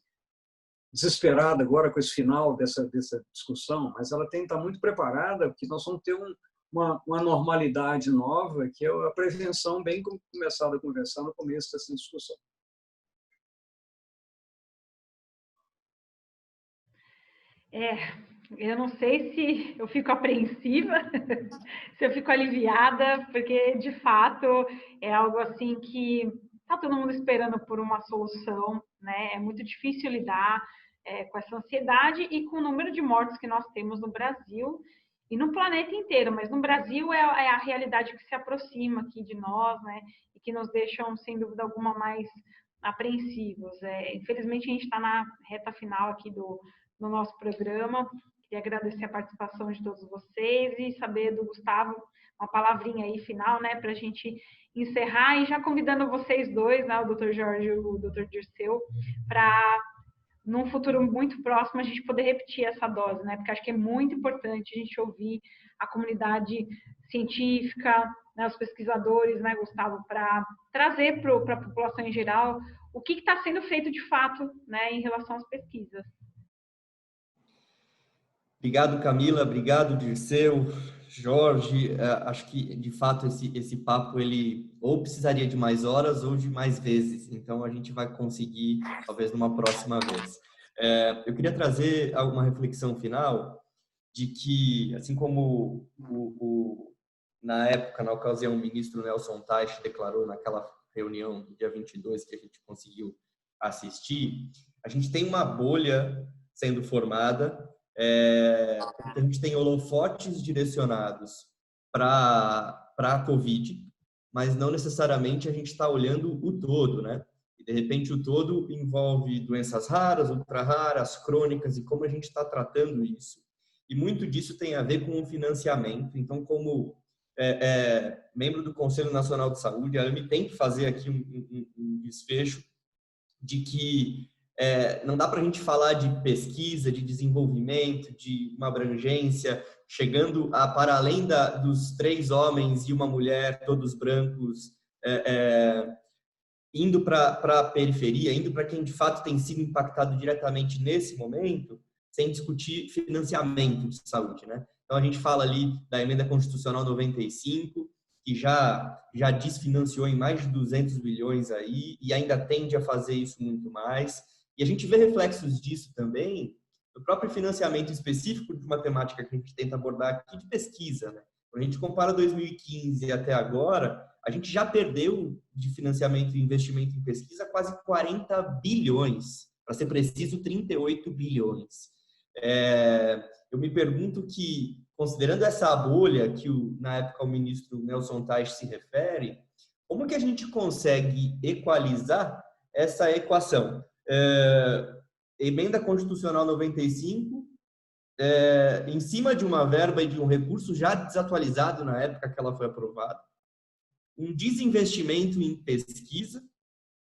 desesperada agora com esse final dessa discussão, mas ela tem que estar muito preparada, porque nós vamos ter uma normalidade nova, que é a prevenção, bem como começaram a conversar no começo dessa discussão. Eu não sei se eu fico apreensiva, se eu fico aliviada, porque, de fato, é algo assim que está todo mundo esperando por uma solução, né? É muito difícil lidar com essa ansiedade e com o número de mortes que nós temos no Brasil e no planeta inteiro, mas no Brasil é a realidade que se aproxima aqui de nós, né? E que nos deixam, sem dúvida alguma, mais apreensivos. Infelizmente, a gente está na reta final aqui do nosso programa. Queria agradecer a participação de todos vocês e saber do Gustavo uma palavrinha aí final, né, para a gente encerrar, e já convidando vocês dois, né, o Dr. Jorge e o Dr. Dirceu, para num futuro muito próximo a gente poder repetir essa dose, né, porque acho que é muito importante a gente ouvir a comunidade científica, né, os pesquisadores, né, Gustavo, para trazer para a população em geral o que está sendo feito de fato, né, em relação às pesquisas. Obrigado, Camila. Obrigado, Dirceu, Jorge. Acho que, de fato, esse papo, ele ou precisaria de mais horas ou de mais vezes. Então, a gente vai conseguir, talvez, numa próxima vez. Eu queria trazer uma reflexão final de que, assim como na época, na ocasião, o ministro Nelson Teich declarou naquela reunião do dia 22 que a gente conseguiu assistir, a gente tem uma bolha sendo formada. A gente tem holofotes direcionados para a Covid, mas não necessariamente a gente está olhando o todo, né? E, de repente, o todo envolve doenças raras, ultra-raras, crônicas, e como a gente está tratando isso. E muito disso tem a ver com o financiamento. Então, como membro do Conselho Nacional de Saúde, a AME tem que fazer aqui um desfecho de que não dá para a gente falar de pesquisa, de desenvolvimento, de uma abrangência, chegando para além dos 3 homens e uma mulher, todos brancos, indo para a periferia, indo para quem de fato tem sido impactado diretamente nesse momento, sem discutir financiamento de saúde, né? Então, a gente fala ali da Emenda Constitucional 95, que já desfinanciou em mais de 200 bilhões aí, e ainda tende a fazer isso muito mais. E a gente vê reflexos disso também no próprio financiamento específico de uma temática que a gente tenta abordar aqui de pesquisa, né? Quando a gente compara 2015 até agora, a gente já perdeu de financiamento e investimento em pesquisa quase 40 bilhões, para ser preciso, 38 bilhões. Eu me pergunto que, considerando essa bolha que na época o ministro Nelson Teich se refere, como que a gente consegue equalizar essa equação? Emenda Constitucional 95, em cima de uma verba e de um recurso já desatualizado na época que ela foi aprovada, um desinvestimento em pesquisa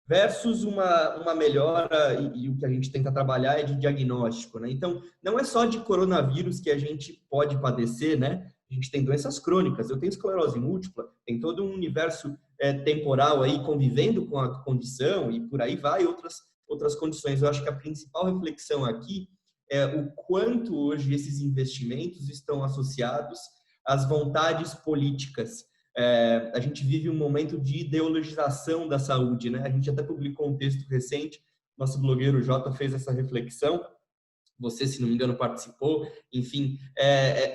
versus uma melhora, e o que a gente tenta trabalhar é de diagnóstico, né? Então, não é só de coronavírus que a gente pode padecer, né? A gente tem doenças crônicas, eu tenho esclerose múltipla, tem todo um universo temporal aí convivendo com a condição, e por aí vai outras condições. Eu acho que a principal reflexão aqui é o quanto hoje esses investimentos estão associados às vontades políticas. A gente vive um momento de ideologização da saúde, né? A gente até publicou um texto recente, nosso blogueiro Jota fez essa reflexão, você, se não me engano, participou. Enfim,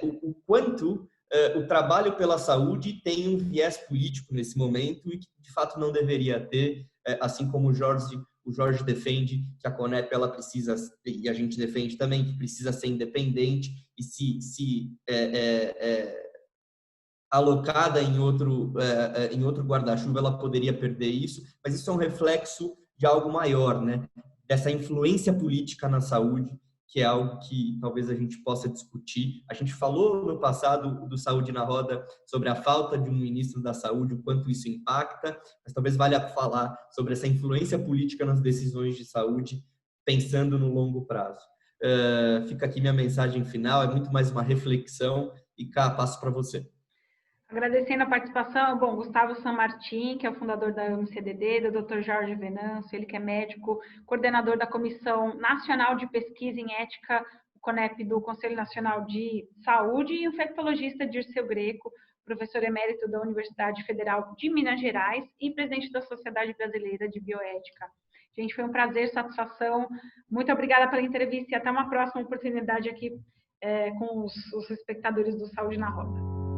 o quanto o trabalho pela saúde tem um viés político nesse momento e que, de fato, não deveria ter, assim como o Jorge defende que a Conep ela precisa, e a gente defende também, que precisa ser independente e se alocada em outro guarda-chuva, ela poderia perder isso, mas isso é um reflexo de algo maior, né? Dessa influência política na saúde, que é algo que talvez a gente possa discutir. A gente falou no passado do Saúde na Roda sobre a falta de um ministro da Saúde, o quanto isso impacta, mas talvez valha falar sobre essa influência política nas decisões de saúde, pensando no longo prazo. Fica aqui minha mensagem final, é muito mais uma reflexão, e cá, passo para você. Agradecendo a participação, bom, Gustavo Sanmartin, que é o fundador da AMCDD, do Dr. Jorge Venâncio, ele que é médico, coordenador da Comissão Nacional de Pesquisa em Ética, o CONEP do Conselho Nacional de Saúde, e o infectologista Dirceu Greco, professor emérito da Universidade Federal de Minas Gerais e presidente da Sociedade Brasileira de Bioética. Gente, foi um prazer, satisfação. Muito obrigada pela entrevista e até uma próxima oportunidade aqui com os espectadores do Saúde na Roda.